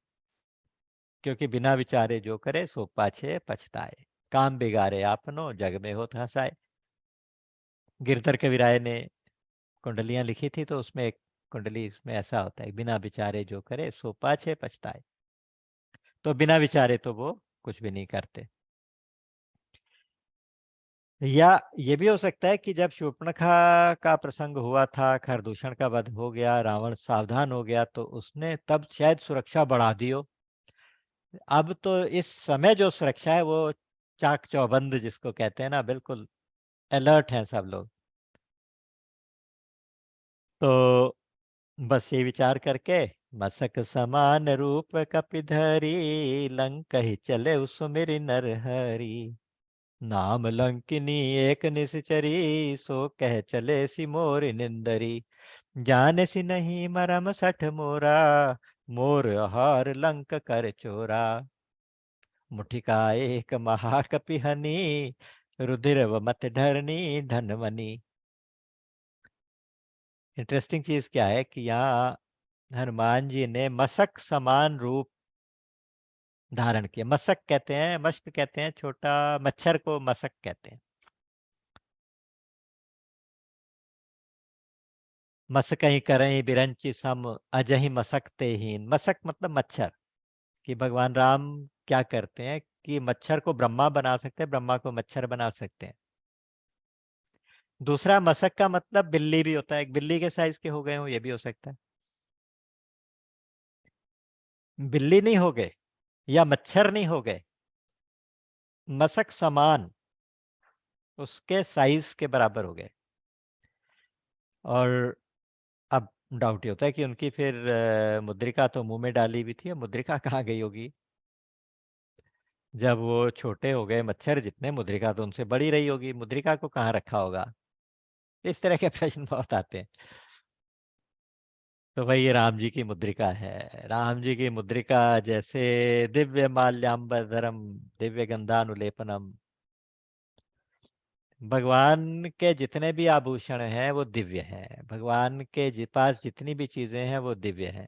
क्योंकि बिना विचारे जो करे सो पाछे पछताए, काम बिगाड़े आपनो जग में होत हंसाए। गिरधर कविराय ने कुंडलियां लिखी थी, तो उसमें एक कुंडली इसमें ऐसा होता है, बिना विचारे जो करे सो पाछे पछताए। तो बिना विचारे तो वो कुछ भी नहीं करते। या ये भी हो सकता है कि जब शूर्पणखा का प्रसंग हुआ था, खरदूषण का वध हो गया, रावण सावधान हो गया, तो उसने तब शायद सुरक्षा बढ़ा दी हो। अब तो इस समय जो सुरक्षा है वो चाक चौबंद जिसको कहते हैं ना, बिल्कुल अलर्ट हैं सब लोग। तो बस ये विचार करके, मसक समान रूप कपिधरी, लंक ही चले सुमिरि नरहरि। नाम लंकिनी एक निश्चरी, सो कह चले सिमोर निंदरी। जाने सी नहीं मरम सठ मोरा, मोर हार लंक कर चोरा। मुठिका एक महाकपि हनी, रुधिर व मत ढरनी धनमनी। इंटरेस्टिंग चीज क्या है कि यहाँ हनुमान जी ने मसक समान रूप धारण किया। मसक कहते हैं, मस्क कहते हैं, छोटा मच्छर को मसक कहते हैं। मसकहि करहि बिरंचि सम, अजहि मसकते हीन। मसक मतलब मच्छर, कि भगवान राम क्या करते हैं कि मच्छर को ब्रह्मा बना सकते हैं, ब्रह्मा को मच्छर बना सकते हैं। दूसरा, मसक का मतलब बिल्ली भी होता है, एक बिल्ली के साइज के हो गए हो, ये भी हो सकता है। बिल्ली नहीं हो गए या मच्छर नहीं हो गए, मसक समान उसके साइज के बराबर हो गए। और अब डाउट ये होता है कि उनकी फिर मुद्रिका तो मुंह में डाली हुई थी, मुद्रिका कहाँ गई होगी? जब वो छोटे हो गए मच्छर जितने, मुद्रिका तो उनसे बड़ी रही होगी, मुद्रिका को कहाँ रखा होगा? इस तरह के प्रश्न बहुत आते हैं। तो भाई ये राम जी की मुद्रिका है, राम जी की मुद्रिका जैसे दिव्य माल्याम्बरधरम, दिव्य गंधानुलेपनम। भगवान के जितने भी आभूषण हैं वो दिव्य हैं, भगवान के पास जितनी भी चीजें हैं वो दिव्य हैं।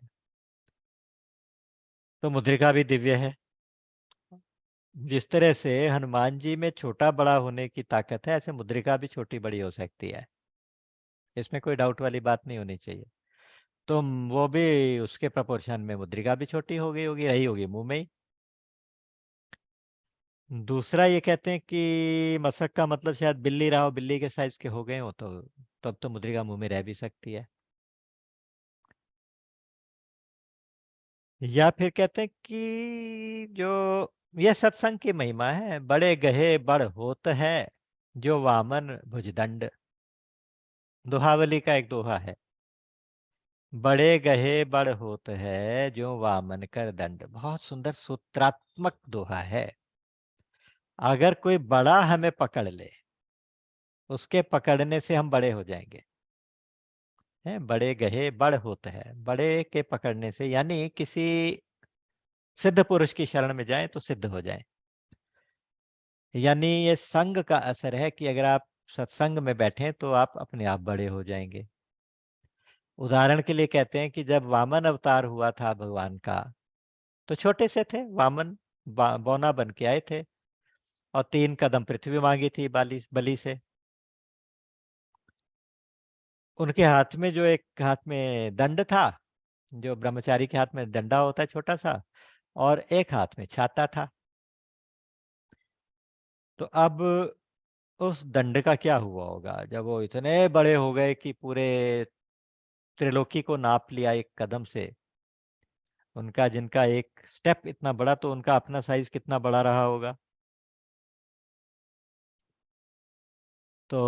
तो मुद्रिका भी दिव्य है। जिस तरह से हनुमान जी में छोटा बड़ा होने की ताकत है, ऐसे मुद्रिका भी छोटी बड़ी हो सकती है, इसमें कोई डाउट वाली बात नहीं होनी चाहिए। तो वो भी उसके प्रपोर्शन में मुद्रिका भी छोटी हो गई होगी, रही होगी मुंह में ही। दूसरा ये कहते हैं कि मसक का मतलब शायद बिल्ली रहा हो, बिल्ली के साइज के हो गए हो, तो तब तो मुद्रिका मुंह में रह भी सकती है। या फिर कहते हैं कि जो यह सत्संग की महिमा है, बड़े गहे बड़ होत है, जो वामन भुजदंड। दोहावली का एक दोहा है, बड़े गहे बड़ होत है, जो वामन कर दंड। बहुत सुंदर सूत्रात्मक दोहा है। अगर कोई बड़ा हमें पकड़ ले, उसके पकड़ने से हम बड़े हो जाएंगे। हैं, बड़े गहे बड़ होते हैं, बड़े के पकड़ने से, यानी किसी सिद्ध पुरुष की शरण में जाएं तो सिद्ध हो जाएं। यानी ये संग का असर है कि अगर आप सत्संग में बैठे तो आप अपने आप बड़े हो जाएंगे। उदाहरण के लिए कहते हैं कि जब वामन अवतार हुआ था भगवान का, तो छोटे से थे वामन, बौना बन के आए थे, और 3 कदम पृथ्वी मांगी थी बलि बलि से। उनके हाथ में जो एक हाथ में दंड था, जो ब्रह्मचारी के हाथ में डंडा होता है छोटा सा, और एक हाथ में छाता था। तो अब उस दंड का क्या हुआ होगा जब वो इतने बड़े हो गए कि पूरे त्रिलोकी को नाप लिया एक कदम से। उनका जिनका एक स्टेप इतना बड़ा, तो उनका अपना साइज कितना बड़ा रहा होगा। तो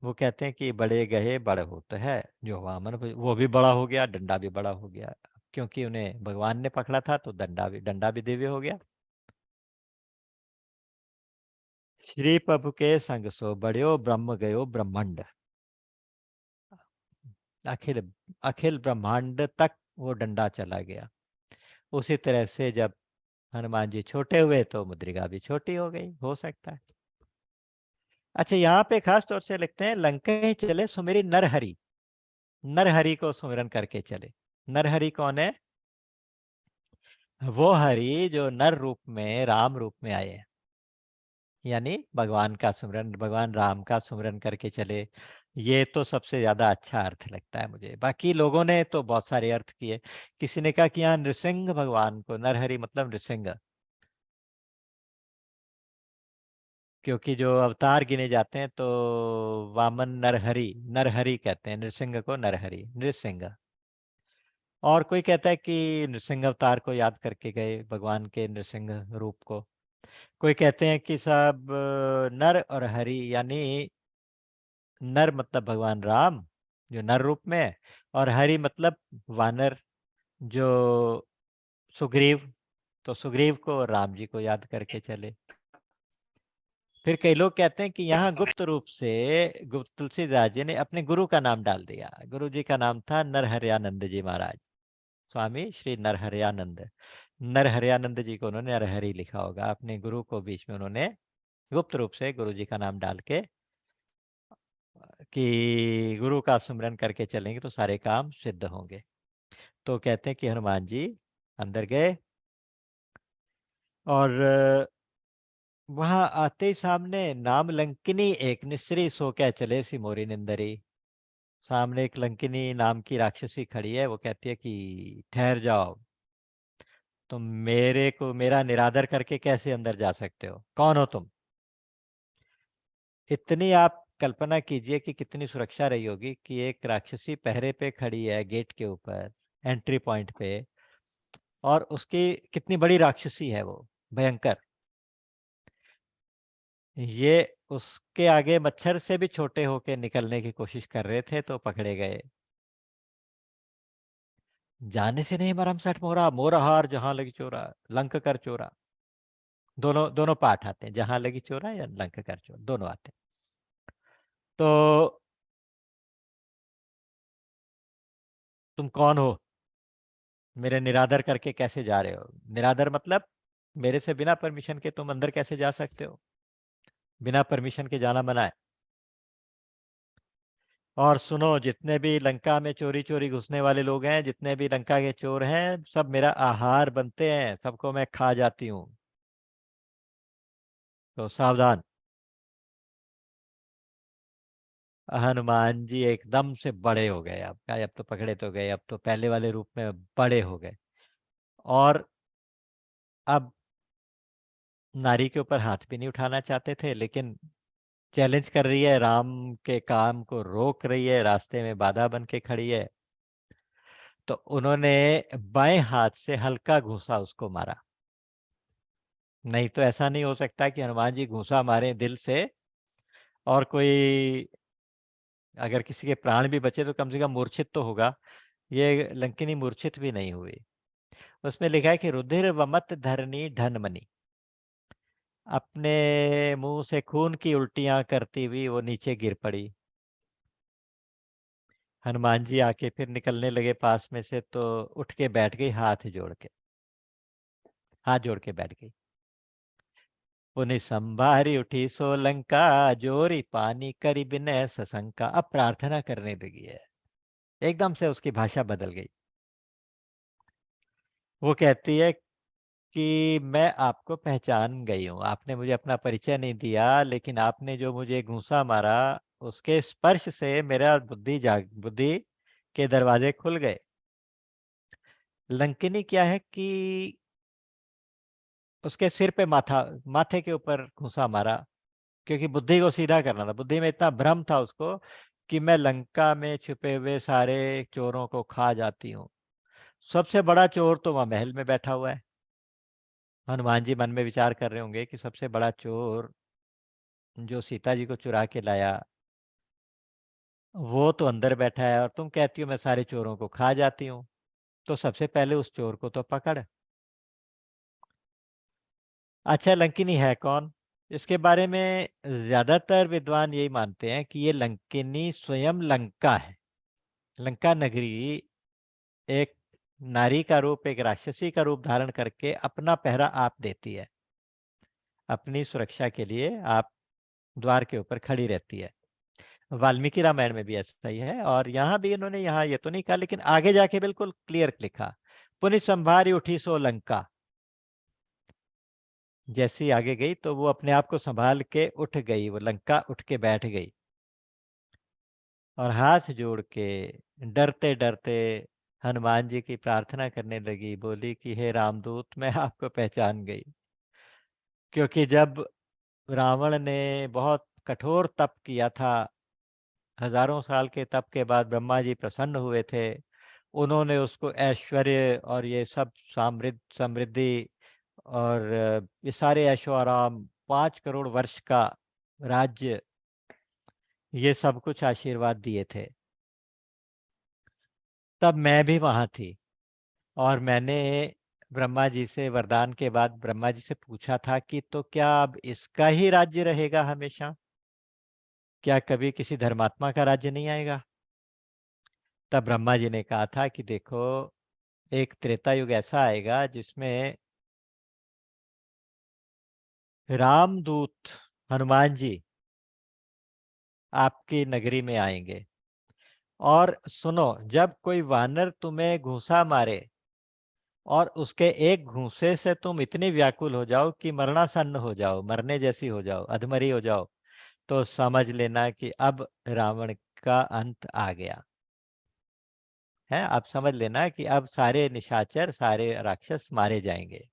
वो कहते हैं कि बड़े गहे बड़ होते हैं, जो वामन वो भी बड़ा हो गया, डंडा भी बड़ा हो गया। क्योंकि उन्हें भगवान ने पकड़ा था, तो डंडा भी दिव्य हो गया। श्री प्रभु के संग सो बड़्यो, ब्रह्म गयो ब्रह्मांड। अखिल अखिल ब्रह्मांड तक वो डंडा चला गया। उसी तरह से जब हनुमान जी छोटे हुए तो मुद्रिका भी छोटी हो गई, हो सकता है। अच्छा, यहाँ पे खास तौर से लिखते हैं, लंका चले सुमेरी नरहरि। नरहरि को सुमिरन करके चले। नरहरि कौन है? वो हरि जो नर रूप में, राम रूप में आए हैं, यानी भगवान का सुमिरन, भगवान राम का सुमिरन करके चले। ये तो सबसे ज्यादा अच्छा अर्थ लगता है मुझे। बाकी लोगों ने तो बहुत सारे अर्थ किए। किसी ने कहा कि यहाँ नृसिंह भगवान को, नरहरि मतलब नृसिंह, क्योंकि जो अवतार गिने जाते हैं तो वामन नरहरि, नरहरि कहते हैं, नृसिंह को नरहरि, नृसिंह। और कोई कहता है कि नृसिंह अवतार को याद करके गए, भगवान के नृसिंह रूप को। कोई कहते हैं कि सब नर और हरि, यानी नर मतलब भगवान राम जो नर रूप में है, और हरि मतलब वानर जो सुग्रीव, तो सुग्रीव को और राम जी को याद करके चले। फिर कई लोग कहते हैं कि यहाँ गुप्त रूप से गुप्त तुलसीदास जी ने अपने गुरु का नाम डाल दिया। गुरु जी का नाम था नरहरयानंद जी महाराज, स्वामी श्री नरहरयानंद। नरहरयानंद जी को उन्होंने नरहरि लिखा होगा, अपने गुरु को बीच में उन्होंने गुप्त रूप से गुरु जी का नाम डाल के कि गुरु का सुमिरन करके चलेंगे तो सारे काम सिद्ध होंगे। तो कहते हैं कि हनुमान जी अंदर गए और वहां आते ही सामने नाम लंकिनी एक निश्री सो क्या चले सिमोरी निंदरी। सामने एक लंकिनी नाम की राक्षसी खड़ी है, वो कहती है कि ठहर जाओ, तुम मेरे को मेरा निरादर करके कैसे अंदर जा सकते हो, कौन हो तुम? इतनी आप कल्पना कीजिए कि कितनी सुरक्षा रही होगी कि एक राक्षसी पहरे पे खड़ी है गेट के ऊपर, एंट्री पॉइंट पे, और उसकी कितनी बड़ी राक्षसी है वो, भयंकर। ये उसके आगे मच्छर से भी छोटे होके निकलने की कोशिश कर रहे थे तो पकड़े गए। जाने से नहीं मरम सठ मोरा, मोरहार जहां लगी चोरा, लंक कर चोरा। दोनों दोनों पाठ आते हैं, जहां लगी चोरा या लंक कर चोरा, दोनों आते हैं। तो तुम कौन हो, मेरे निरादर करके कैसे जा रहे हो? निरादर मतलब मेरे से बिना परमिशन के तुम अंदर कैसे जा सकते हो? बिना परमिशन के जाना मना है। और सुनो, जितने भी लंका में चोरी चोरी घुसने वाले लोग हैं, जितने भी लंका के चोर हैं, सब मेरा आहार बनते हैं, सबको मैं खा जाती हूँ, तो सावधान। हनुमान जी एकदम से बड़े हो गए। अब तो पकड़े तो गए, अब तो पहले वाले रूप में बड़े हो गए। और अब नारी के ऊपर हाथ भी नहीं उठाना चाहते थे, लेकिन चैलेंज कर रही है, राम के काम को रोक रही है, रास्ते में बाधा बन के खड़ी है। तो उन्होंने बाएं हाथ से हल्का घूंसा उसको मारा। नहीं तो ऐसा नहीं हो सकता कि हनुमान जी घूंसा मारे दिल से और कोई, अगर किसी के प्राण भी बचे तो कम से कम मूर्छित तो होगा। ये लंकिनी मूर्छित भी नहीं हुई। उसमें लिखा है कि रुधिर वमत धरनी ढनमनी, अपने मुंह से खून की उल्टियां करती हुई वो नीचे गिर पड़ी। हनुमान जी आके फिर निकलने लगे पास में से तो उठ के बैठ गई, हाथ जोड़ के, हाथ जोड़ के बैठ गई। पुनि संभारी उठी सोलंका, जोरी पानी करी बिनय सशंका। अब प्रार्थना करने लगी है, एकदम से उसकी भाषा बदल गई। वो कहती है कि मैं आपको पहचान गई हूँ, आपने मुझे अपना परिचय नहीं दिया, लेकिन आपने जो मुझे घूंसा मारा उसके स्पर्श से मेरा बुद्धि के दरवाजे खुल गए। लंकिनी क्या है कि उसके सिर पे माथे के ऊपर घूंसा मारा, क्योंकि बुद्धि को सीधा करना था। बुद्धि में इतना भ्रम था उसको कि मैं लंका में छुपे हुए सारे चोरों को खा जाती हूँ। सबसे बड़ा चोर तो वहां महल में बैठा हुआ है। हनुमान जी मन में विचार कर रहे होंगे कि सबसे बड़ा चोर जो सीता जी को चुरा के लाया वो तो अंदर बैठा है, और तुम कहती हो मैं सारे चोरों को खा जाती हूँ। तो सबसे पहले उस चोर को तो पकड़। अच्छा, लंकिनी है कौन? इसके बारे में ज्यादातर विद्वान यही मानते हैं कि ये लंकिनी स्वयं लंका है। लंका नगरी एक नारी का रूप, एक राक्षसी का रूप धारण करके अपना पहरा आप देती है। अपनी सुरक्षा के लिए आप द्वार के ऊपर खड़ी रहती है। वाल्मीकि रामायण में भी ऐसा ही है, और यहाँ भी इन्होंने यहाँ ये तो नहीं कहा, लेकिन आगे जाके बिल्कुल क्लियर लिखा, पुनि संभारी उठी सो लंका। जैसी आगे गई तो वो अपने आप को संभाल के उठ गई, वो लंका उठ के बैठ गई और हाथ जोड़ के डरते डरते हनुमान जी की प्रार्थना करने लगी। बोली कि हे रामदूत, मैं आपको पहचान गई। क्योंकि जब रावण ने बहुत कठोर तप किया था, हजारों साल के तप के बाद ब्रह्मा जी प्रसन्न हुए थे। उन्होंने उसको ऐश्वर्य और ये सब समृद्धि और ये सारे ऐशो आराम, 5 करोड़ वर्ष का राज्य, ये सब कुछ आशीर्वाद दिए थे। तब मैं भी वहां थी और मैंने ब्रह्मा जी से वरदान के बाद ब्रह्मा जी से पूछा था कि तो क्या अब इसका ही राज्य रहेगा हमेशा? क्या कभी किसी धर्मात्मा का राज्य नहीं आएगा? तब ब्रह्मा जी ने कहा था कि देखो, एक त्रेता युग ऐसा आएगा जिसमें रामदूत हनुमान जी आपकी नगरी में आएंगे। और सुनो, जब कोई वानर तुम्हें घूंसा मारे और उसके एक घूंसे से तुम इतनी व्याकुल हो जाओ कि मरणासन्न हो जाओ, मरने जैसी हो जाओ, अधमरी हो जाओ, तो समझ लेना कि अब रावण का अंत आ गया है। आप समझ लेना कि अब सारे निशाचर, सारे राक्षस मारे जाएंगे।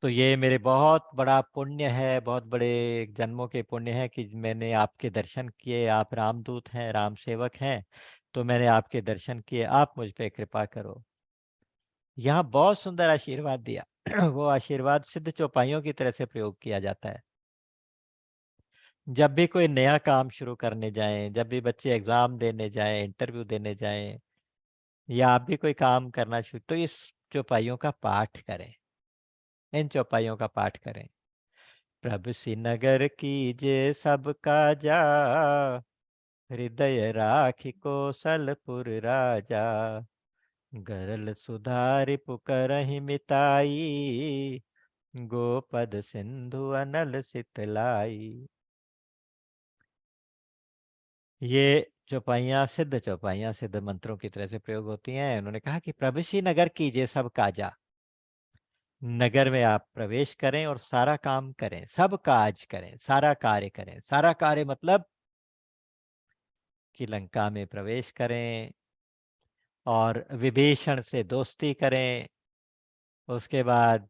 तो ये मेरे बहुत बड़ा पुण्य है, बहुत बड़े जन्मों के पुण्य है कि मैंने आपके दर्शन किए। आप रामदूत हैं, राम सेवक हैं, तो मैंने आपके दर्शन किए, आप मुझ पे कृपा करो। यहाँ बहुत सुंदर आशीर्वाद दिया। वो आशीर्वाद सिद्ध चौपाइयों की तरह से प्रयोग किया जाता है। जब भी कोई नया काम शुरू करने जाएं, जब भी बच्चे एग्जाम देने जाएं, इंटरव्यू देने जाएं, या आप भी कोई काम करना शुरू, तो इस चौपाइयों का पाठ करें, इन चौपाइयों का पाठ करें। प्रभु श्रीनगर कीजे सब काजा, हृदय राखि कौशलपुर राजा। गरल सुधारि पुकरहि मिताई, गोपद सिंधु अनल सितलाई। ये चौपाइयाँ सिद्ध चौपाइयाँ सिद्ध मंत्रों की तरह से प्रयोग होती हैं। उन्होंने कहा कि प्रभु श्री नगर कीजिए सब काजा, नगर में आप प्रवेश करें और सारा काम करें, सब काज करें, सारा कार्य करें। सारा कार्य मतलब कि लंका में प्रवेश करें और विभीषण से दोस्ती करें। उसके बाद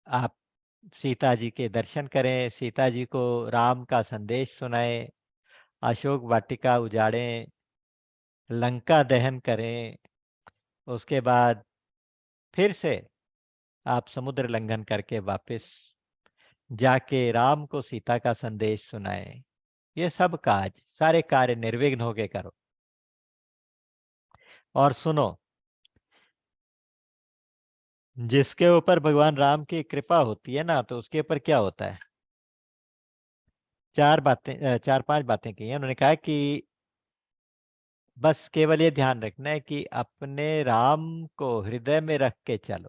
आप सीता जी के दर्शन करें, सीता जी को राम का संदेश सुनाएं, अशोक वाटिका उजाड़ें, लंका दहन करें। उसके बाद फिर से आप समुद्र लंघन करके वापस जाके राम को सीता का संदेश सुनाएं। ये सब काज, सारे कार्य निर्विघ्न होके करो। और सुनो, जिसके ऊपर भगवान राम की कृपा होती है ना, तो उसके ऊपर क्या होता है? 4 बातें, 4-5 बातें की हैं। उन्होंने कहा कि बस केवल ये ध्यान रखना है कि अपने राम को हृदय में रख के चलो,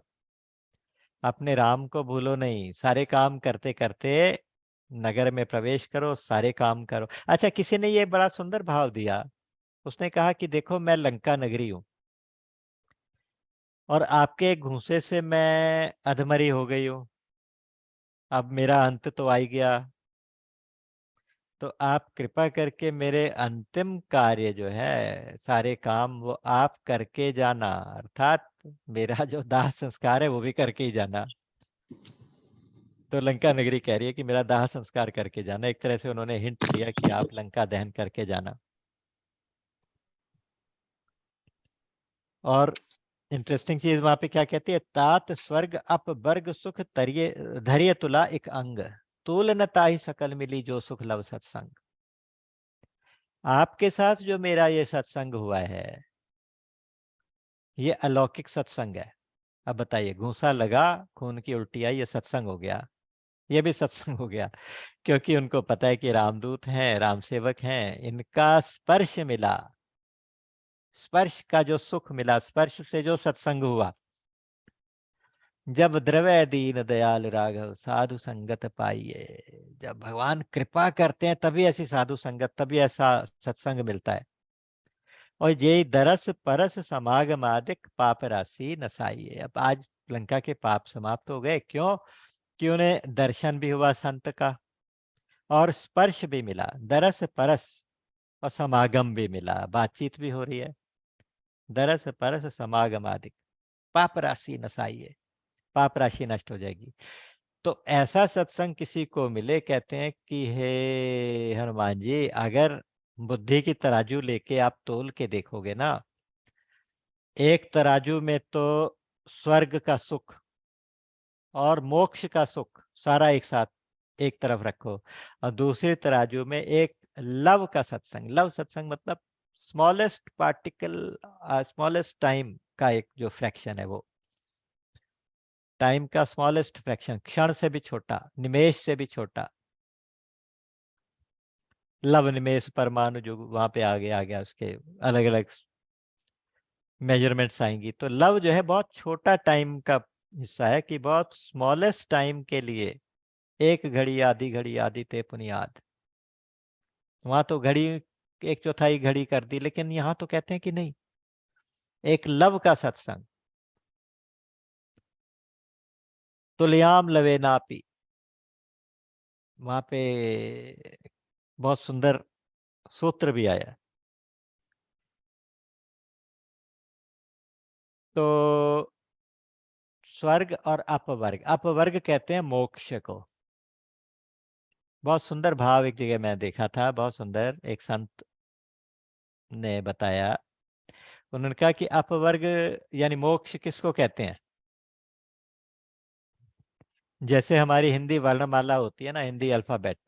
अपने राम को भूलो नहीं। सारे काम करते करते नगर में प्रवेश करो, सारे काम करो। अच्छा, किसी ने ये बड़ा सुंदर भाव दिया। उसने कहा कि देखो, मैं लंका नगरी हूं और आपके एक घूंसे से मैं अधमरी हो गई हूं, अब मेरा अंत तो आ ही गया। तो आप कृपा करके मेरे अंतिम कार्य जो है, सारे काम वो आप करके जाना, अर्थात मेरा जो दाह संस्कार है वो भी करके ही जाना। तो लंका नगरी कह रही है कि मेरा दाह संस्कार करके जाना। एक तरह से उन्होंने हिंट दिया कि आप लंका दहन करके जाना। और इंटरेस्टिंग चीज वहां पे क्या कहती है, तात स्वर्ग अप वर्ग सुख तरिय धैर्य तुला एक अंग, तूल न ताहि सकल मिली जो सुख लव सत्संग। आपके साथ जो मेरा ये सत्संग हुआ है, ये अलौकिक सत्संग है। अब बताइए, घूंसा लगा, खून की उल्टी आई, ये सत्संग हो गया, ये भी सत्संग हो गया। क्योंकि उनको पता है कि रामदूत हैं, राम सेवक हैं, इनका स्पर्श मिला, स्पर्श का जो सुख मिला, स्पर्श से जो सत्संग हुआ, जब द्रव्य दीन दयाल राघव साधु संगत पाइए, जब भगवान कृपा करते हैं तभी ऐसी साधु संगत, तभी ऐसा सत्संग मिलता है। और ये दरस परस समागम आदिक पाप राशि नसाइए। अब आज लंका के पाप समाप्त हो गए, क्यों? कि उन्हें दर्शन भी हुआ संत का, और स्पर्श भी मिला, दरस परस, और समागम भी मिला, बातचीत भी हो रही है। दरस परस समागम आदि पाप राशि नसाइए, पाप राशि नष्ट हो जाएगी। तो ऐसा सत्संग किसी को मिले, कहते हैं कि हे हनुमान जी, अगर बुद्धि की तराजू लेके आप तोल के देखोगे ना, एक तराजू में तो स्वर्ग का सुख और मोक्ष का सुख सारा एक साथ एक तरफ रखो, और दूसरी तराजू में एक लव का सत्संग, लव सत्संग मतलब स्मॉलेस्ट पार्टिकल, स्मॉलेस्ट टाइम का एक जो फ्रैक्शन है, वो टाइम का स्मॉलेस्ट फ्रैक्शन, क्षण से भी छोटा, निमेष से भी छोटा, लव निमेष परमाणु जो वहां पे आ गया उसके अलग अलग मेजरमेंट्स आएंगी। तो लव जो है बहुत छोटा टाइम का हिस्सा है, कि बहुत स्मॉलेस्ट टाइम के लिए एक घड़ी आधी ते पुनियाद। वहां तो घड़ी एक चौथाई घड़ी कर दी, लेकिन यहाँ तो कहते हैं कि नहीं, एक लव का सत्संग, तुलयाम लवे नापी। वहां पे बहुत सुंदर सूत्र भी आया। तो स्वर्ग और अपवर्ग, अपवर्ग कहते हैं मोक्ष को। बहुत सुंदर भाव एक जगह मैं देखा था, बहुत सुंदर, एक संत ने बताया। उन्होंने कहा कि अपवर्ग यानी मोक्ष किसको कहते हैं? जैसे हमारी हिंदी वर्णमाला होती है ना, हिंदी अल्फाबेट,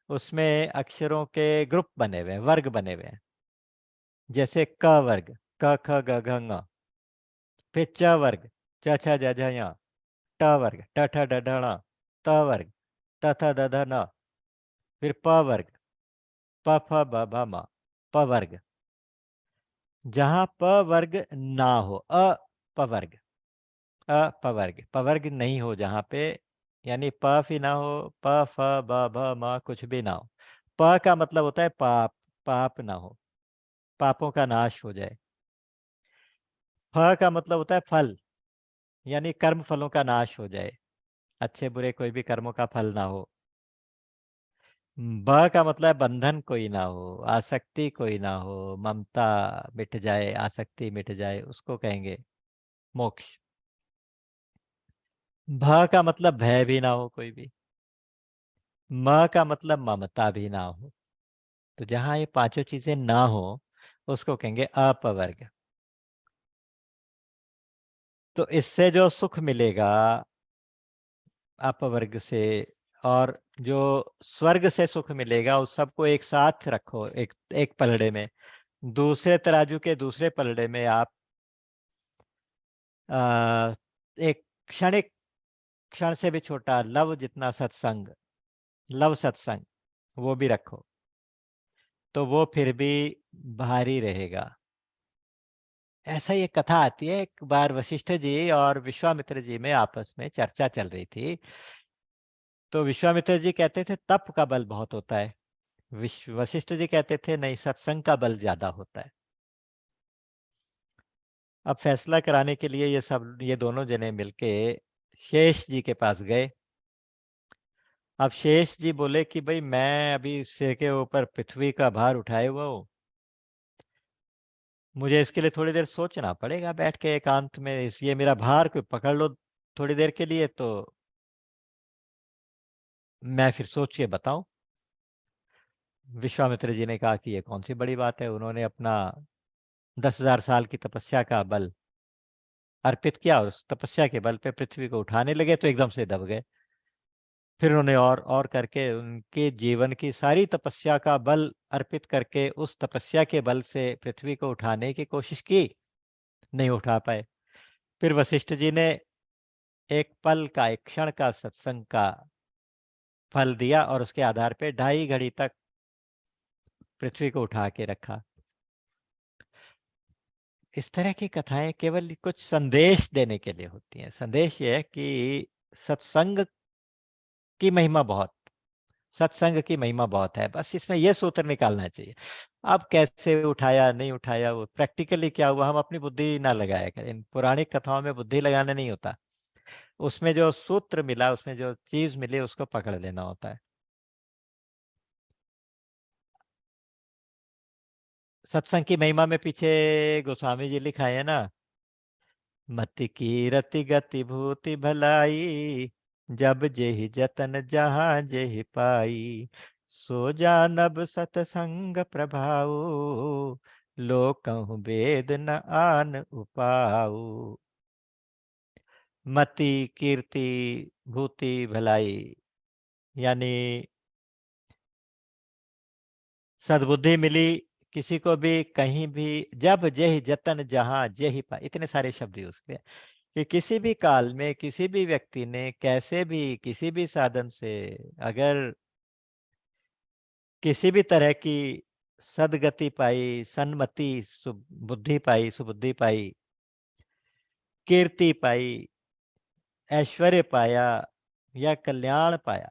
उसमें अक्षरों के ग्रुप बने हुए हैं, वर्ग बने हुए हैं। जैसे क वर्ग, क ख ग घ ङ। फिर च वर्ग, च छ ज झ ञ। ट वर्ग, ट ठ ड ढ ण। त वर्ग, त थ द ध न। फिर प वर्ग, प फ ब भ म। प वर्ग। जहां प वर्ग ना हो, अपवर्ग, अपवर्ग, पवर्ग नहीं हो जहां पे, यानी प भी ना हो, प फ ब भ म कुछ भी ना हो। प का मतलब होता है पाप, पाप ना हो, पापों का नाश हो जाए। फ का मतलब होता है फल, यानी कर्म फलों का नाश हो जाए, अच्छे बुरे कोई भी कर्मों का फल ना हो। ब का मतलब है बंधन कोई ना हो, आसक्ति कोई ना हो, ममता मिट जाए, आसक्ति मिट जाए, उसको कहेंगे मोक्ष। भ का मतलब भय भी ना हो कोई भी। म का मतलब ममता भी ना हो। तो जहां ये पांचों चीजें ना हो, उसको कहेंगे अपवर्ग। तो इससे जो सुख मिलेगा अपवर्ग से, और जो स्वर्ग से सुख मिलेगा, उस सबको एक साथ रखो, एक एक पलड़े में। दूसरे तराजू के दूसरे पलड़े में आप आ, एक क्षणिक, क्षण से भी छोटा लव जितना सत्संग, लव सत्संग, वो भी रखो, तो वो फिर भी भारी रहेगा। ऐसा ही एक कथा आती है, एक बार वशिष्ठ जी और विश्वामित्र जी में आपस में चर्चा चल रही थी। तो विश्वामित्र जी कहते थे तप का बल बहुत होता है, वशिष्ठ जी कहते थे नहीं, सत्संग का बल ज्यादा होता है। अब फैसला कराने के लिए ये दोनों जने मिलके शेष जी के पास गए। अब शेष जी बोले कि भाई मैं अभी सिर के ऊपर पृथ्वी का भार उठाए हुआ हूँ, मुझे इसके लिए थोड़ी देर सोचना पड़ेगा बैठ के एकांत में, ये मेरा भार कोई पकड़ लो थोड़ी देर के लिए, तो मैं फिर सोच के बताऊं। विश्वामित्र जी ने कहा कि ये कौन सी बड़ी बात है। उन्होंने अपना 10,000 साल की तपस्या का बल अर्पित किया, और उस तपस्या के बल पे पृथ्वी को उठाने लगे तो एकदम से दब गए। फिर उन्होंने और करके उनके जीवन की सारी तपस्या का बल अर्पित करके उस तपस्या के बल से पृथ्वी को उठाने की कोशिश की, नहीं उठा पाए। फिर वशिष्ठ जी ने एक पल का, एक क्षण का सत्संग का फल दिया, और उसके आधार पे 2.5 घड़ी तक पृथ्वी को उठा के रखा। इस तरह की कथाएं केवल कुछ संदेश देने के लिए होती हैं। संदेश ये है कि सत्संग की महिमा बहुत सत्संग की महिमा बहुत है। बस इसमें ये सूत्र निकालना चाहिए। अब कैसे उठाया, नहीं उठाया, वो प्रैक्टिकली क्या हुआ, हम अपनी बुद्धि ना लगाया करें। इन पौराणिक कथाओं में बुद्धि लगाना नहीं होता। उसमें जो सूत्र मिला, उसमें जो चीज़ मिली, उसको पकड़ लेना होता है। सत्संग की महिमा में पीछे गोस्वामी जी लिखाए है ना, मति की रति गति भूति भलाई, जब जेहि जतन जहाँ जेहि पाई, सो जानब सतसंग प्रभाऊ, लोक कहूँ वेद न आन उपाऊ। मति, कीर्ति, भूति, भलाई, यानी सद्बुद्धि मिली किसी को भी, कहीं भी, जब जेहि जतन जहाँ जेहि पाई, इतने सारे शब्द यूज किए कि किसी भी काल में किसी भी व्यक्ति ने कैसे भी किसी भी साधन से अगर किसी भी तरह की सदगति पाई, सन्मति, सुबुद्धि पाई, सुबुद्धि पाई, कीर्ति पाई, ऐश्वर्य पाया या कल्याण पाया,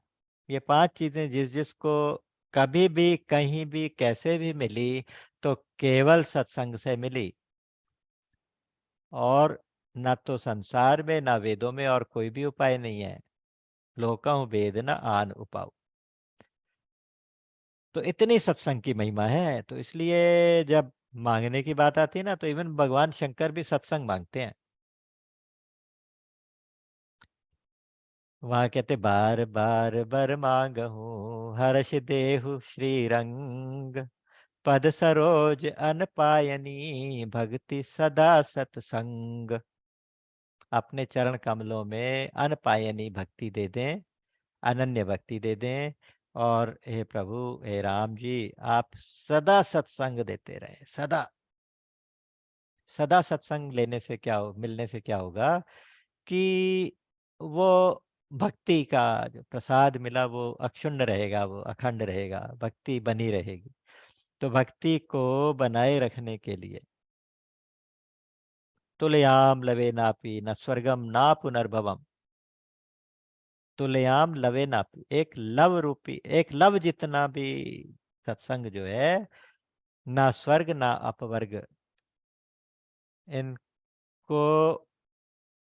ये 5 चीजें जिस जिसको कभी भी कहीं भी कैसे भी मिली, तो केवल सत्संग से मिली। और न तो संसार में, ना वेदों में और कोई भी उपाय नहीं है। लोकं वेद न आन उपाऊ। तो इतनी सत्संग की महिमा है, तो इसलिए जब मांगने की बात आती है ना, तो इवन भगवान शंकर भी सत्संग मांगते हैं। वहां कहते बार बार बर मांगहूँ, हर्ष देहु श्री रंग, पद सरोज अन पायनी, भक्ति सदा सत्संग। अपने चरण कमलों में अनपायनी भक्ति दे दें, अनन्य भक्ति दे दें। और हे प्रभु, हे राम जी, आप सदा सत्संग देते रहे, सदा। सदा सत्संग लेने से क्या हो, मिलने से क्या होगा कि वो भक्ति का जो प्रसाद मिला, वो अक्षुण्ण रहेगा, वो अखंड रहेगा, भक्ति बनी रहेगी। तो भक्ति को बनाए रखने के लिए तुलयाम लवे नापी न स्वर्गम ना पुनर्भवम। तुलयाम लवे नापी, एक लव रूपी, एक लव जितना भी सत्संग जो है, ना स्वर्ग ना अपवर्ग, इनको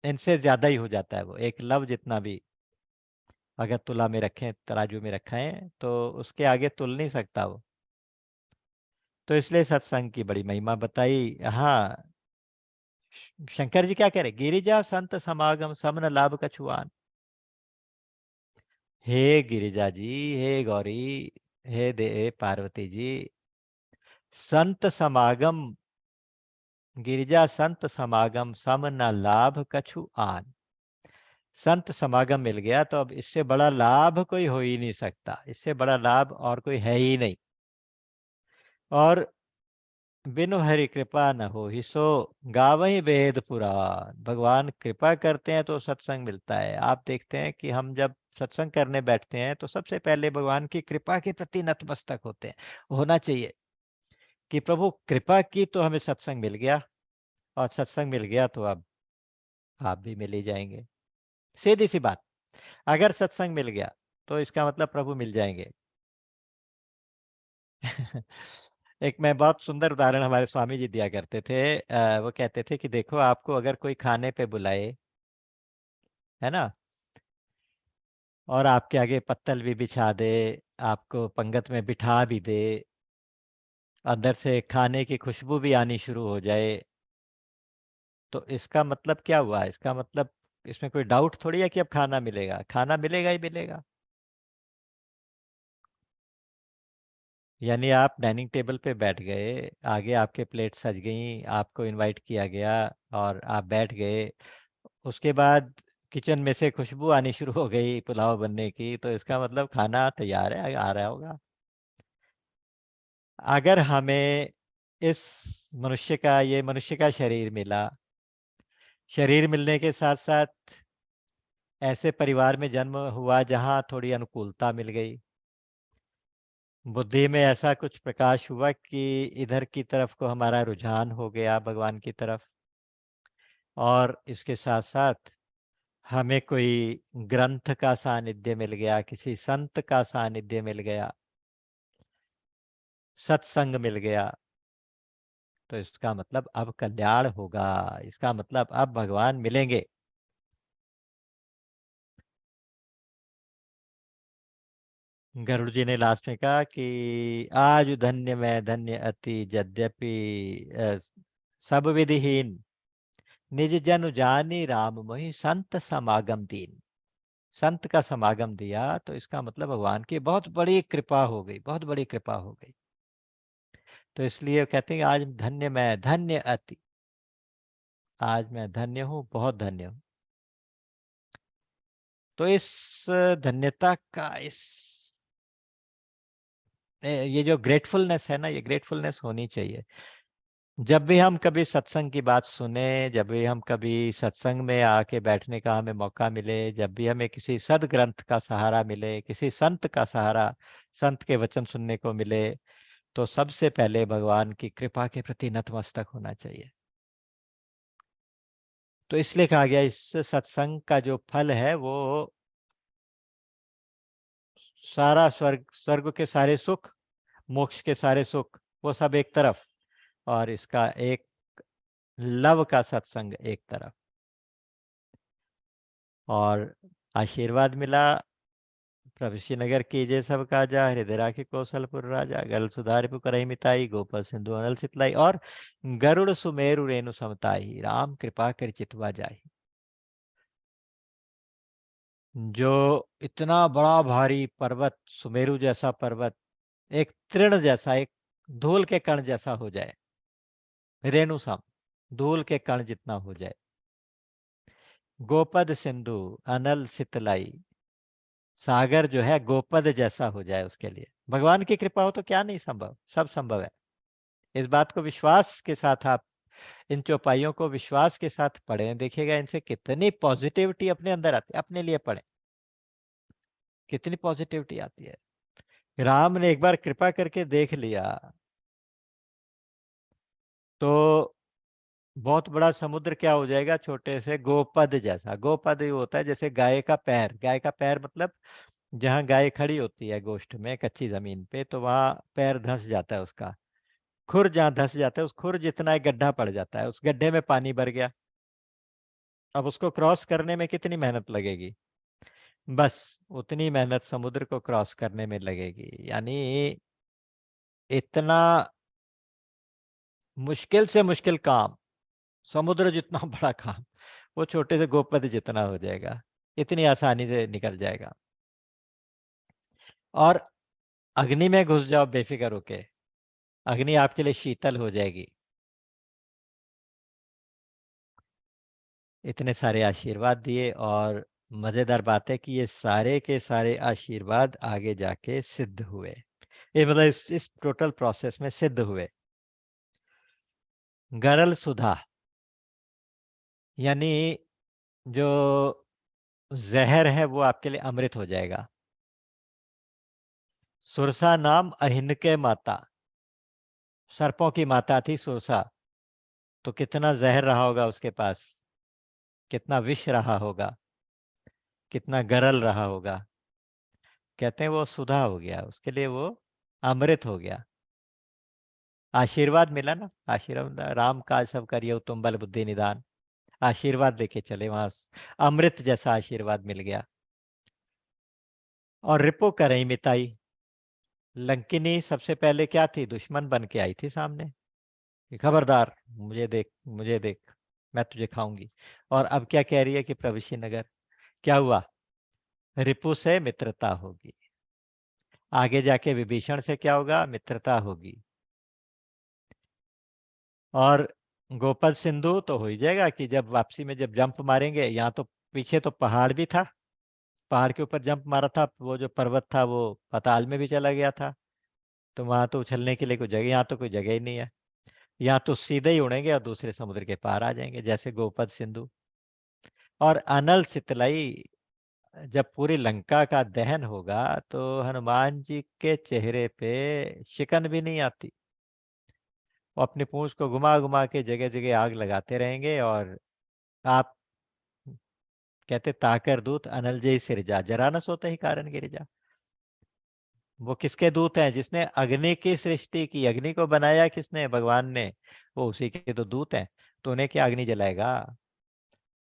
इनसे ज्यादा ही हो जाता है। वो एक लव जितना भी अगर तुला में रखें, तराजू में रखें, तो उसके आगे तुल नहीं सकता वो। तो इसलिए सत्संग की बड़ी महिमा बताई। हाँ, शंकर जी क्या कह रहे, गिरिजा संत समागम समन लाभ कछुआन। हे गिरिजा जी, हे गौरी, हे पार्वती जी, संत समागम, गिरिजा संत समागम सम न लाभ कछु आन। संत समागम मिल गया तो अब इससे बड़ा लाभ कोई हो ही नहीं सकता, इससे बड़ा लाभ और कोई है ही नहीं। और बिनु हरि कृपा न हो ही सो, गावहीं वेद पुराण। भगवान कृपा करते हैं तो सत्संग मिलता है। आप देखते हैं कि हम जब सत्संग करने बैठते हैं तो सबसे पहले भगवान की कृपा के प्रति नतमस्तक होते हैं। होना चाहिए कि प्रभु कृपा की तो हमें सत्संग मिल गया, और सत्संग मिल गया तो अब आप भी मिल ही जाएंगे। सीधी सी बात, अगर सत्संग मिल गया तो इसका मतलब प्रभु मिल जाएंगे। एक मैं बहुत सुंदर उदाहरण हमारे स्वामी जी दिया करते थे। वो कहते थे कि देखो, आपको अगर कोई खाने पे बुलाए, है ना, और आपके आगे पत्तल भी बिछा दे, आपको पंगत में बिठा भी दे, अंदर से खाने की खुशबू भी आनी शुरू हो जाए, तो इसका मतलब क्या हुआ? इसका मतलब इसमें कोई डाउट थोड़ी है कि अब खाना मिलेगा। खाना मिलेगा ही मिलेगा। यानी आप डाइनिंग टेबल पे बैठ गए, आगे आपके प्लेट सज गई, आपको इनवाइट किया गया और आप बैठ गए। उसके बाद किचन में से खुशबू आनी शुरू हो गई पुलाव बनने की, तो इसका मतलब खाना तैयार है, आ रहा होगा। अगर हमें इस ये मनुष्य का शरीर मिला, शरीर मिलने के साथ साथ ऐसे परिवार में जन्म हुआ जहाँ थोड़ी अनुकूलता मिल गई, बुद्धि में ऐसा कुछ प्रकाश हुआ कि इधर की तरफ को हमारा रुझान हो गया भगवान की तरफ। और इसके साथ साथ हमें कोई ग्रंथ का सानिध्य मिल गया, किसी संत का सानिध्य मिल गया, सत्संग मिल गया। तो इसका मतलब अब कल्याण होगा, इसका मतलब अब भगवान मिलेंगे। गरुड़ जी ने लास्ट में कहा कि आज धन्य मैं धन्य अति यद्यपि सब विधिहीन, निज जन जानी राम मोहि संत समागम दीन। संत का समागम दिया तो इसका मतलब भगवान की बहुत बड़ी कृपा हो गई, बहुत बड़ी कृपा हो गई। तो इसलिए कहते हैं आज धन्य मैं धन्य अति, आज मैं धन्य हूँ, बहुत धन्य हूँ। तो इस धन्यता का ये जो ग्रेटफुलनेस है ना, ये ग्रेटफुलनेस होनी चाहिए। जब भी हम कभी सत्संग की बात सुने, जब भी हम कभी सत्संग में आके बैठने का हमें मौका मिले, जब भी हमें किसी सदग्रंथ का सहारा मिले, किसी संत का सहारा, संत के वचन सुनने को मिले, तो सबसे पहले भगवान की कृपा के प्रति नतमस्तक होना चाहिए। तो इसलिए कहा गया इस सत्संग का जो फल है वो सारा स्वर्ग के सारे सुख, मोक्ष के सारे सुख, वो सब एक तरफ, और इसका एक लव का सत्संग एक तरफ। और आशीर्वाद मिला, प्रभु श्रीनगर कीजे सब काजा, हृदय राखी कौशलपुर राजा, गल सुधारि पुकारहि मिताई, गोपाल सिंधु अनल सितलाई, और गरुड़ सुमेरु रेणु समताई, राम कृपा कर चितवा जाहि। जो इतना बड़ा भारी पर्वत, सुमेरु जैसा पर्वत, एक तृण जैसा, एक धूल के कण जैसा हो जाए, रेणु सम, धूल के कण जितना हो जाए, गोपद सिंधु अनल सितलाई, सागर जो है गोपद जैसा हो जाए, उसके लिए भगवान की कृपा हो तो क्या नहीं संभव, सब संभव है। इस बात को विश्वास के साथ आप इन चौपाइयों को विश्वास के साथ पढ़ें, देखिएगा इनसे कितनी पॉजिटिविटी अपने अंदर आती है। अपने लिए पढ़ें, कितनी पॉजिटिविटी आती है। राम ने एक बार कृपा करके देख लिया तो बहुत बड़ा समुद्र क्या हो जाएगा, छोटे से गोपद जैसा। गोपद ये होता है जैसे गाय का पैर, गाय का पैर मतलब जहाँ गाय खड़ी होती है गोष्ठ में कच्ची जमीन पे, तो वहां पैर धंस जाता है उसका, खुर जहाँ धंस जाता है उस खुर जितना एक गड्ढा पड़ जाता है, उस गड्ढे में पानी भर गया। अब उसको क्रॉस करने में कितनी मेहनत लगेगी, बस उतनी मेहनत समुद्र को क्रॉस करने में लगेगी। यानी इतना मुश्किल से मुश्किल काम, समुद्र जितना बड़ा काम वो छोटे से गोपद जितना हो जाएगा, इतनी आसानी से निकल जाएगा। और अग्नि में घुस जाओ बेफिक्र होके, अग्नि आपके लिए शीतल हो जाएगी। इतने सारे आशीर्वाद दिए, और मजेदार बात है कि ये सारे के सारे आशीर्वाद आगे जाके सिद्ध हुए। ये मतलब इस टोटल प्रोसेस में सिद्ध हुए। गरल सुधा यानी जो जहर है वो आपके लिए अमृत हो जाएगा। सुरसा नाम अहिनके माता, सर्पों की माता थी सुरसा, तो कितना जहर रहा होगा उसके पास, कितना विष रहा होगा, कितना गरल रहा होगा। कहते हैं वो सुधा हो गया, उसके लिए वो अमृत हो गया। आशीर्वाद मिला ना, आशीर्वाद, राम काज सब करियो तुम बल बुद्धि निदान, आशीर्वाद लेके चले वहां, अमृत जैसा आशीर्वाद मिल गया। और रिपो करई मिताई, लंकिनी सबसे पहले क्या थी, दुश्मन बन के आई थी सामने कि खबरदार, मुझे देख मुझे देख, मैं तुझे खाऊंगी। और अब क्या कह रही है कि प्रभु श्रीनगर, क्या हुआ, रिपु से मित्रता होगी, आगे जाके विभीषण से क्या होगा, मित्रता होगी। और गोपद सिंधु तो हो ही जाएगा कि जब वापसी में जब जंप मारेंगे, यहाँ तो पीछे तो पहाड़ भी था, पहाड़ के ऊपर जंप मारा था, वो जो पर्वत था वो पाताल में भी चला गया था, तो वहां तो उछलने के लिए कोई जगह, यहाँ तो कोई जगह ही नहीं है। यहाँ तो सीधे ही उड़ेंगे और दूसरे समुद्र के पार आ जाएंगे, जैसे गोपद सिंधु। और अनल सितलाई, जब पूरी लंका का दहन होगा तो हनुमान जी के चेहरे पे शिकन भी नहीं आती। वो अपनी पूंछ को घुमा घुमा के जगह जगह आग लगाते रहेंगे। और आप कहते ताकर दूत अनल जय सिरजा, जरा न सोते ही कारण गिरिजा। वो किसके दूत हैं? जिसने अग्नि की सृष्टि की, अग्नि को बनाया किसने? भगवान ने। वो उसी के तो दूत हैं। तो उन्हें क्या अग्नि जलाएगा?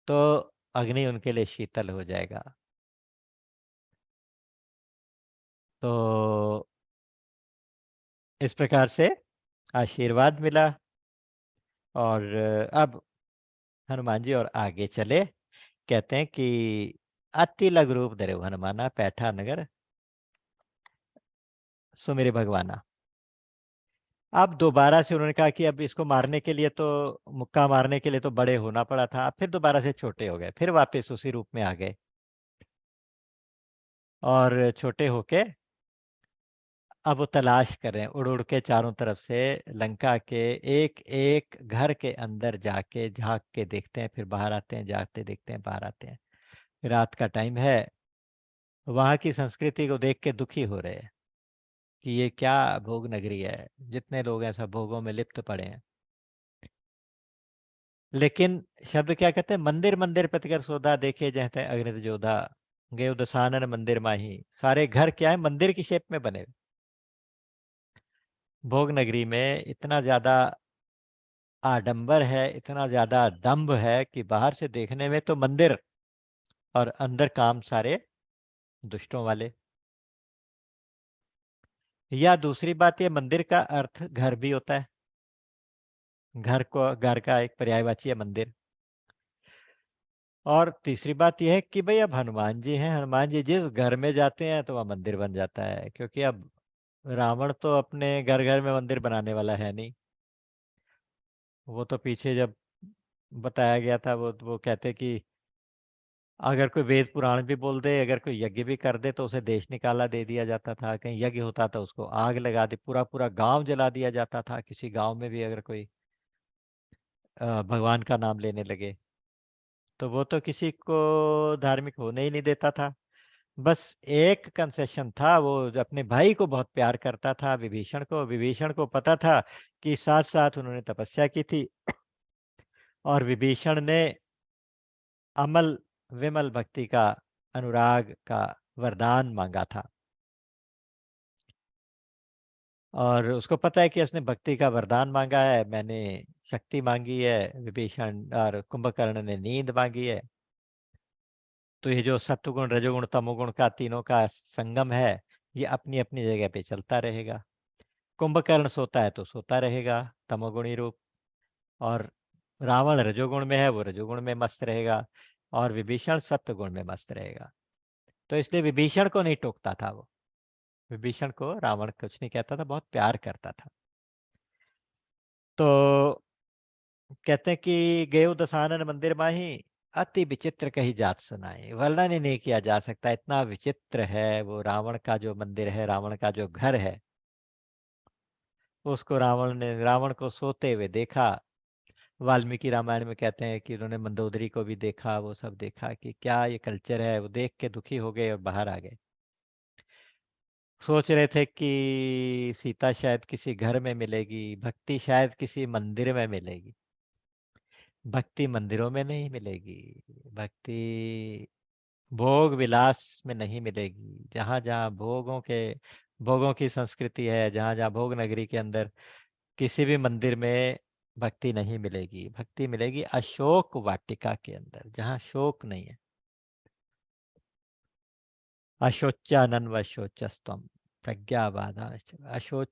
तो अग्नि उनके लिए शीतल हो जाएगा। तो इस प्रकार से आशीर्वाद मिला। और अब हनुमान जी और आगे चले। कहते हैं कि अति लघु रूप धरे हनुमाना, पैठा नगर सुमिरि भगवाना। अब दोबारा से उन्होंने कहा कि अब इसको मारने के लिए तो, मुक्का मारने के लिए तो बड़े होना पड़ा था, फिर दोबारा से छोटे हो गए, फिर वापस उसी रूप में आ गए। और छोटे होके अब वो तलाश कर रहे हैं, उड़ उड़ के चारों तरफ से लंका के एक एक घर के अंदर जाके झांक के देखते हैं, फिर बाहर आते हैं, जाते देखते हैं, बाहर आते हैं। रात का टाइम है। वहां की संस्कृति को देख के दुखी हो रहे हैं कि ये क्या भोग नगरी है, जितने लोग हैं सब भोगों में लिप्त पड़े हैं। लेकिन शब्द क्या कहते हैं? मंदिर मंदिर प्रतिकर सौदा, देखे जहते अग्नित जोधा, गए दसानन मंदिर माही। सारे घर क्या है? मंदिर की शेप में बने हुए। भोग नगरी में इतना ज्यादा आडंबर है, इतना ज्यादा दंभ है कि बाहर से देखने में तो मंदिर, और अंदर काम सारे दुष्टों वाले। या दूसरी बात, ये मंदिर का अर्थ घर भी होता है। घर को, घर का एक पर्यायवाची है मंदिर। और तीसरी बात यह है कि भाई अब हनुमान जी हैं, हनुमान जी जिस घर में जाते हैं तो वह मंदिर बन जाता है, क्योंकि अब रावण तो अपने घर घर में मंदिर बनाने वाला है नहीं। वो तो पीछे जब बताया गया था, वो कहते कि अगर कोई वेद पुराण भी बोल दे, अगर कोई यज्ञ भी कर दे तो उसे देश निकाला दे दिया जाता था। कहीं यज्ञ होता था उसको आग लगा दे, पूरा पूरा गांव जला दिया जाता था। किसी गांव में भी अगर कोई भगवान का नाम लेने लगे तो वो तो किसी को धार्मिक होने ही नहीं देता था। बस एक कंसेशन था, वो जो अपने भाई को बहुत प्यार करता था, विभीषण को। विभीषण को पता था कि साथ साथ उन्होंने तपस्या की थी, और विभीषण ने अमल विमल भक्ति का, अनुराग का वरदान मांगा था। और उसको पता है कि उसने भक्ति का वरदान मांगा है, मैंने शक्ति मांगी है, विभीषण और कुंभकर्ण ने नींद मांगी है। तो ये जो सत्वगुण रजोगुण तमोगुण का तीनों का संगम है, ये अपनी अपनी जगह पे चलता रहेगा। कुंभकर्ण सोता है तो सोता रहेगा, तमोगुणी रूप। और रावण रजोगुण में है, वो रजोगुण में मस्त रहेगा। और विभीषण सत्वगुण में मस्त रहेगा। तो इसलिए विभीषण को नहीं टोकता था वो। विभीषण को रावण कुछ नहीं कहता था, बहुत प्यार करता था। तो कहते हैं कि गेहूं दसानन मंदिर माही, अति विचित्र कही जात सुनाई। वर्णन ही नहीं किया जा सकता, इतना विचित्र है वो रावण का जो मंदिर है, रावण का जो घर है। उसको रावण को सोते हुए देखा। वाल्मीकि रामायण में कहते हैं कि उन्होंने मंदोदरी को भी देखा, वो सब देखा कि क्या ये कल्चर है। वो देख के दुखी हो गए और बाहर आ गए। सोच रहे थे कि सीता शायद किसी घर में मिलेगी, भक्ति शायद किसी मंदिर में मिलेगी। भक्ति मंदिरों में नहीं मिलेगी। भक्ति भोग विलास में नहीं मिलेगी। जहाँ जहाँ भोगों की संस्कृति है, जहाँ जहाँ भोग नगरी के अंदर किसी भी मंदिर में भक्ति नहीं मिलेगी। भक्ति मिलेगी अशोक वाटिका के अंदर, जहाँ शोक नहीं है। अशोच्यानन व शोचस्तम प्रज्ञावादा। अशोच,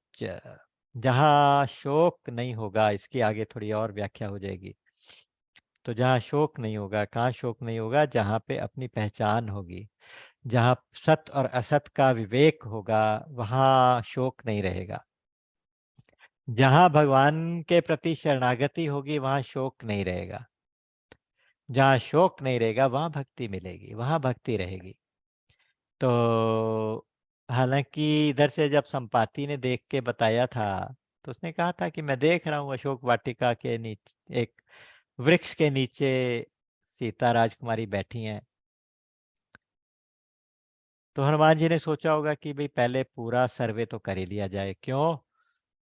जहाँ शोक नहीं होगा, इसकी आगे थोड़ी और व्याख्या हो जाएगी। तो जहाँ शोक नहीं होगा, कहाँ शोक नहीं होगा? जहाँ पे अपनी पहचान होगी, जहाँ सत्य और असत का विवेक होगा, वहाँ शोक नहीं रहेगा। जहाँ भगवान के प्रति शरणागति होगी, वहाँ शोक नहीं रहेगा। जहाँ शोक नहीं रहेगा, वहाँ भक्ति मिलेगी, वहाँ भक्ति रहेगी। तो हालांकि इधर से जब संपाति ने देख के बताया था, तो उसने कहा था कि मैं देख रहा हूँ अशोक वाटिका के नीचे, एक वृक्ष के नीचे सीता राजकुमारी बैठी हैं। तो हनुमान जी ने सोचा होगा कि भाई पहले पूरा सर्वे तो कर ही लिया जाए। क्यों?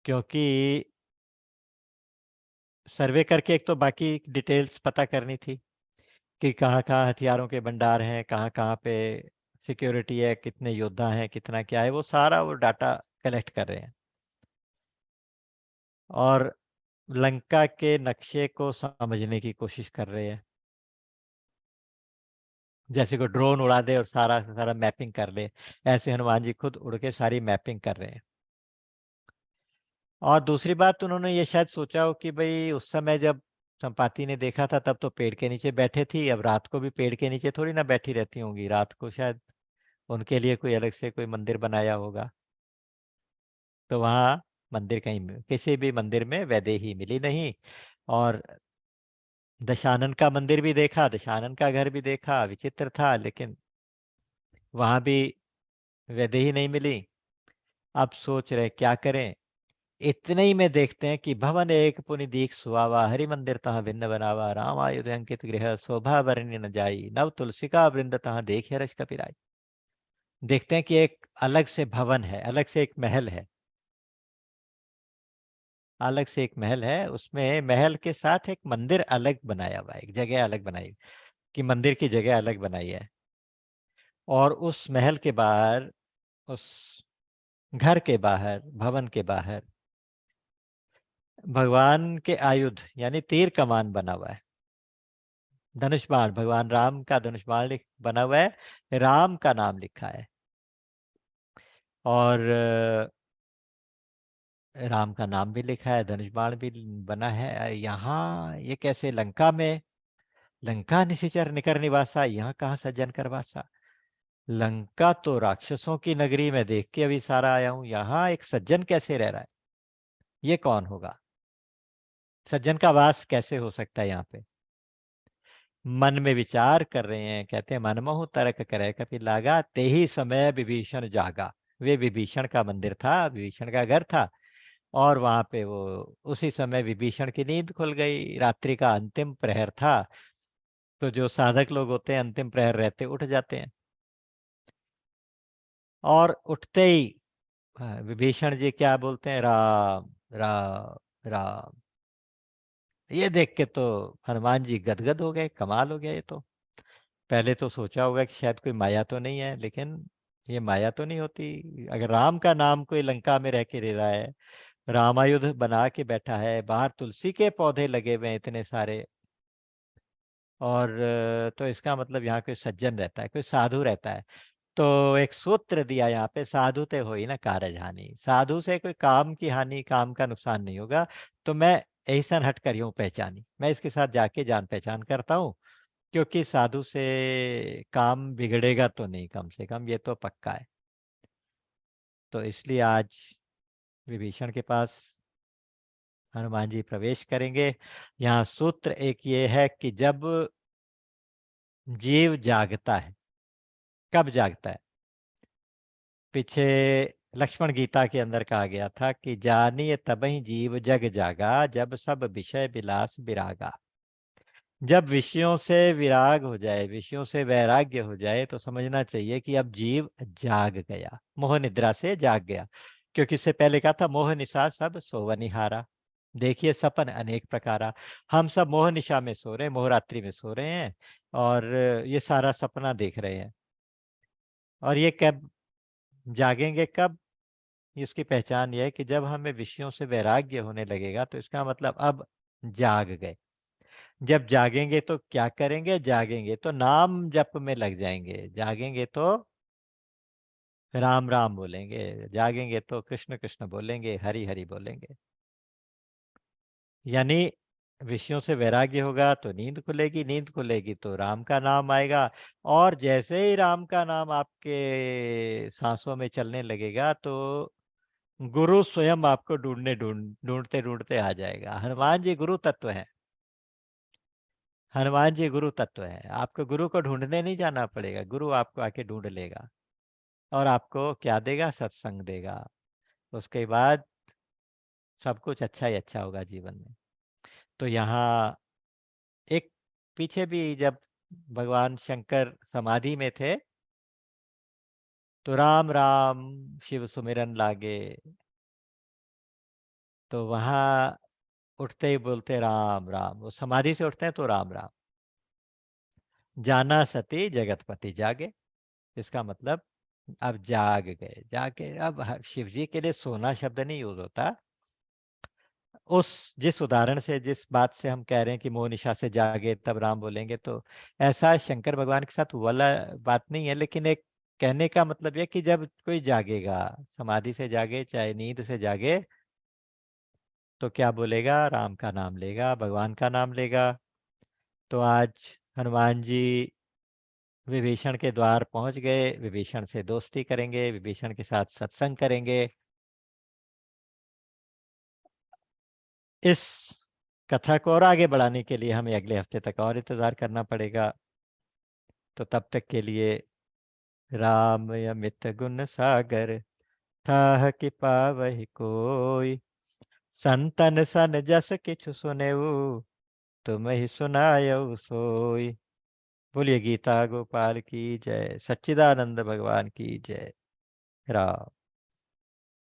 क्योंकि सर्वे करके एक तो बाकी डिटेल्स पता करनी थी कि कहाँ-कहाँ हथियारों के भंडार हैं, कहाँ-कहाँ पे सिक्योरिटी है, कितने योद्धा हैं, कितना क्या है, वो सारा वो डाटा कलेक्ट कर रहे हैं। और लंका के नक्शे को समझने की कोशिश कर रहे हैं। जैसे कोई ड्रोन उड़ा दे और सारा का सारा मैपिंग कर ले, ऐसे हनुमान जी खुद उड़ के सारी मैपिंग कर रहे हैं। और दूसरी बात उन्होंने ये शायद सोचा हो कि भई उस समय जब संपाति ने देखा था तब तो पेड़ के नीचे बैठे थी, अब रात को भी पेड़ के नीचे थोड़ी ना बैठी रहती होंगी, रात को शायद उनके लिए कोई अलग से कोई मंदिर बनाया होगा। तो वहाँ मंदिर कहीं में किसी भी मंदिर में वैदेही मिली नहीं। और दशानन का मंदिर भी देखा, दशानन का घर भी देखा, विचित्र था, लेकिन वहाँ भी वैदेही नहीं मिली। अब सोच रहे क्या करें? इतने ही में देखते हैं कि भवन एक पुनि दीख सुहावा, हरि मंदिर तहाँ भिन्न बनावा, राम आयुध अंकित गृह, शोभा बरनि न जाई, नव तुलसिका वृंद तहाँ देखे रस कपिराई। देखते हैं कि एक अलग से भवन है, अलग से एक महल है, अलग से एक महल है, उसमें महल के साथ एक मंदिर अलग बनाया हुआ है, एक जगह अलग बनाई, कि मंदिर की जगह अलग बनाई है। और उस महल के बाहर, उस घर के बाहर, भवन के बाहर भगवान के आयुध यानी तीर कमान बना हुआ है, धनुष बाण, भगवान राम का धनुष बाण बना हुआ है, राम का नाम लिखा है। और राम का नाम भी लिखा है, धनुष बाण भी बना है। यहाँ ये कैसे लंका में? लंका निशिचर निकर निवासा, यहाँ कहाँ सज्जन कर वासा? लंका तो राक्षसों की नगरी में देख के अभी सारा आया हूं, यहाँ एक सज्जन कैसे रह रहा है? ये कौन होगा? सज्जन का वास कैसे हो सकता है यहाँ पे? मन में विचार कर रहे हैं, कहते हैं मनमोहु तर्क करे कपि लागा, ते ही समय विभीषण जागा। वे विभीषण का मंदिर था, विभीषण का घर था। और वहां पे वो उसी समय विभीषण की नींद खुल गई, रात्रि का अंतिम प्रहर था। तो जो साधक लोग होते हैं अंतिम प्रहर रहते उठ जाते हैं। और उठते ही विभीषण जी क्या बोलते हैं? राम राम राम। ये देख के तो हनुमान जी गदगद हो गए, कमाल हो गया ये तो। पहले तो सोचा होगा कि शायद कोई माया तो नहीं है, लेकिन ये माया तो नहीं होती। अगर राम का नाम कोई लंका में रह के ले रहा है, रामायुध बना के बैठा है, बाहर तुलसी के पौधे लगे हुए हैं इतने सारे, और तो इसका मतलब यहाँ कोई सज्जन रहता है, कोई साधु रहता है। तो एक सूत्र दिया यहाँ पे, साधु ते हो ही ना कारज हानि, साधु से कोई काम की हानि, काम का नुकसान नहीं होगा। तो मैं ऐसा हट कर यूं पहचानी, मैं इसके साथ जाके जान पहचान करता हूँ, क्योंकि साधु से काम बिगड़ेगा तो नहीं, कम से कम ये तो पक्का है। तो इसलिए आज विभीषण के पास हनुमान जी प्रवेश करेंगे। यहाँ सूत्र एक ये है कि जब जीव जागता है, कब जागता है? पीछे लक्ष्मण गीता के अंदर कहा गया था कि जानिए तबहि जीव जग जागा, जब सब विषय विलास विरागा। जब विषयों से विराग हो जाए, विषयों से वैराग्य हो जाए, तो समझना चाहिए कि अब जीव जाग गया, मोह निद्रा से जाग गया। क्योंकि इससे पहले कहा था मोह निशा सब सोवनिहारा। देखिए सपन अनेक प्रकारा। हम सब मोह निशा में सो रहे हैं, मोहरात्रि में सो रहे हैं, और ये सारा सपना देख रहे हैं। और ये कब जागेंगे? कब? इसकी पहचान ये है कि जब हमें विषयों से वैराग्य होने लगेगा, तो इसका मतलब अब जाग गए। जब जागेंगे तो क्या करेंगे? जागेंगे तो नाम जप में लग जाएंगे, जागेंगे तो राम राम बोलेंगे, जागेंगे तो कृष्ण कृष्ण बोलेंगे, हरि हरि बोलेंगे। यानी विषयों से वैराग्य होगा तो नींद खुलेगी, नींद खुलेगी तो राम का नाम आएगा। और जैसे ही राम का नाम आपके सांसों में चलने लगेगा, तो गुरु स्वयं आपको ढूंढते ढूंढते आ जाएगा। हनुमान जी गुरु तत्व है, हनुमान जी गुरु तत्व है। आपको गुरु को ढूंढने नहीं जाना पड़ेगा, गुरु आपको आके ढूंढ लेगा। और आपको क्या देगा? सत्संग देगा। उसके बाद सब कुछ अच्छा ही अच्छा होगा जीवन में। तो यहाँ एक पीछे भी जब भगवान शंकर समाधि में थे, तो राम राम शिव सुमिरन लागे, तो वहां उठते ही बोलते राम राम, वो समाधि से उठते हैं तो राम राम। जाना सती जगतपति जागे, इसका मतलब अब जाग गए, जाके अब शिव जी के लिए सोना शब्द नहीं यूज होता। उस जिस उदाहरण से, जिस बात से हम कह रहे हैं कि मोह निशा से जागे तब राम बोलेंगे, तो ऐसा शंकर भगवान के साथ वाला बात नहीं है, लेकिन एक कहने का मतलब यह कि जब कोई जागेगा, समाधि से जागे चाहे नींद से जागे, तो क्या बोलेगा? राम का नाम लेगा, भगवान का नाम लेगा। तो आज हनुमान जी विभीषण के द्वार पहुंच गए, विभीषण से दोस्ती करेंगे, विभीषण के साथ सत्संग करेंगे। इस कथा को और आगे बढ़ाने के लिए हमें अगले हफ्ते तक और इंतजार करना पड़ेगा। तो तब तक के लिए राम अमित गुण सागर, थाह कि पावहि कोई, संतन सन जस किछु सुनेऊ, तुम ही सुनायऊ सोई। बोलिए गीता गोपाल की जय, सच्चिदानंद भगवान की जय। राम।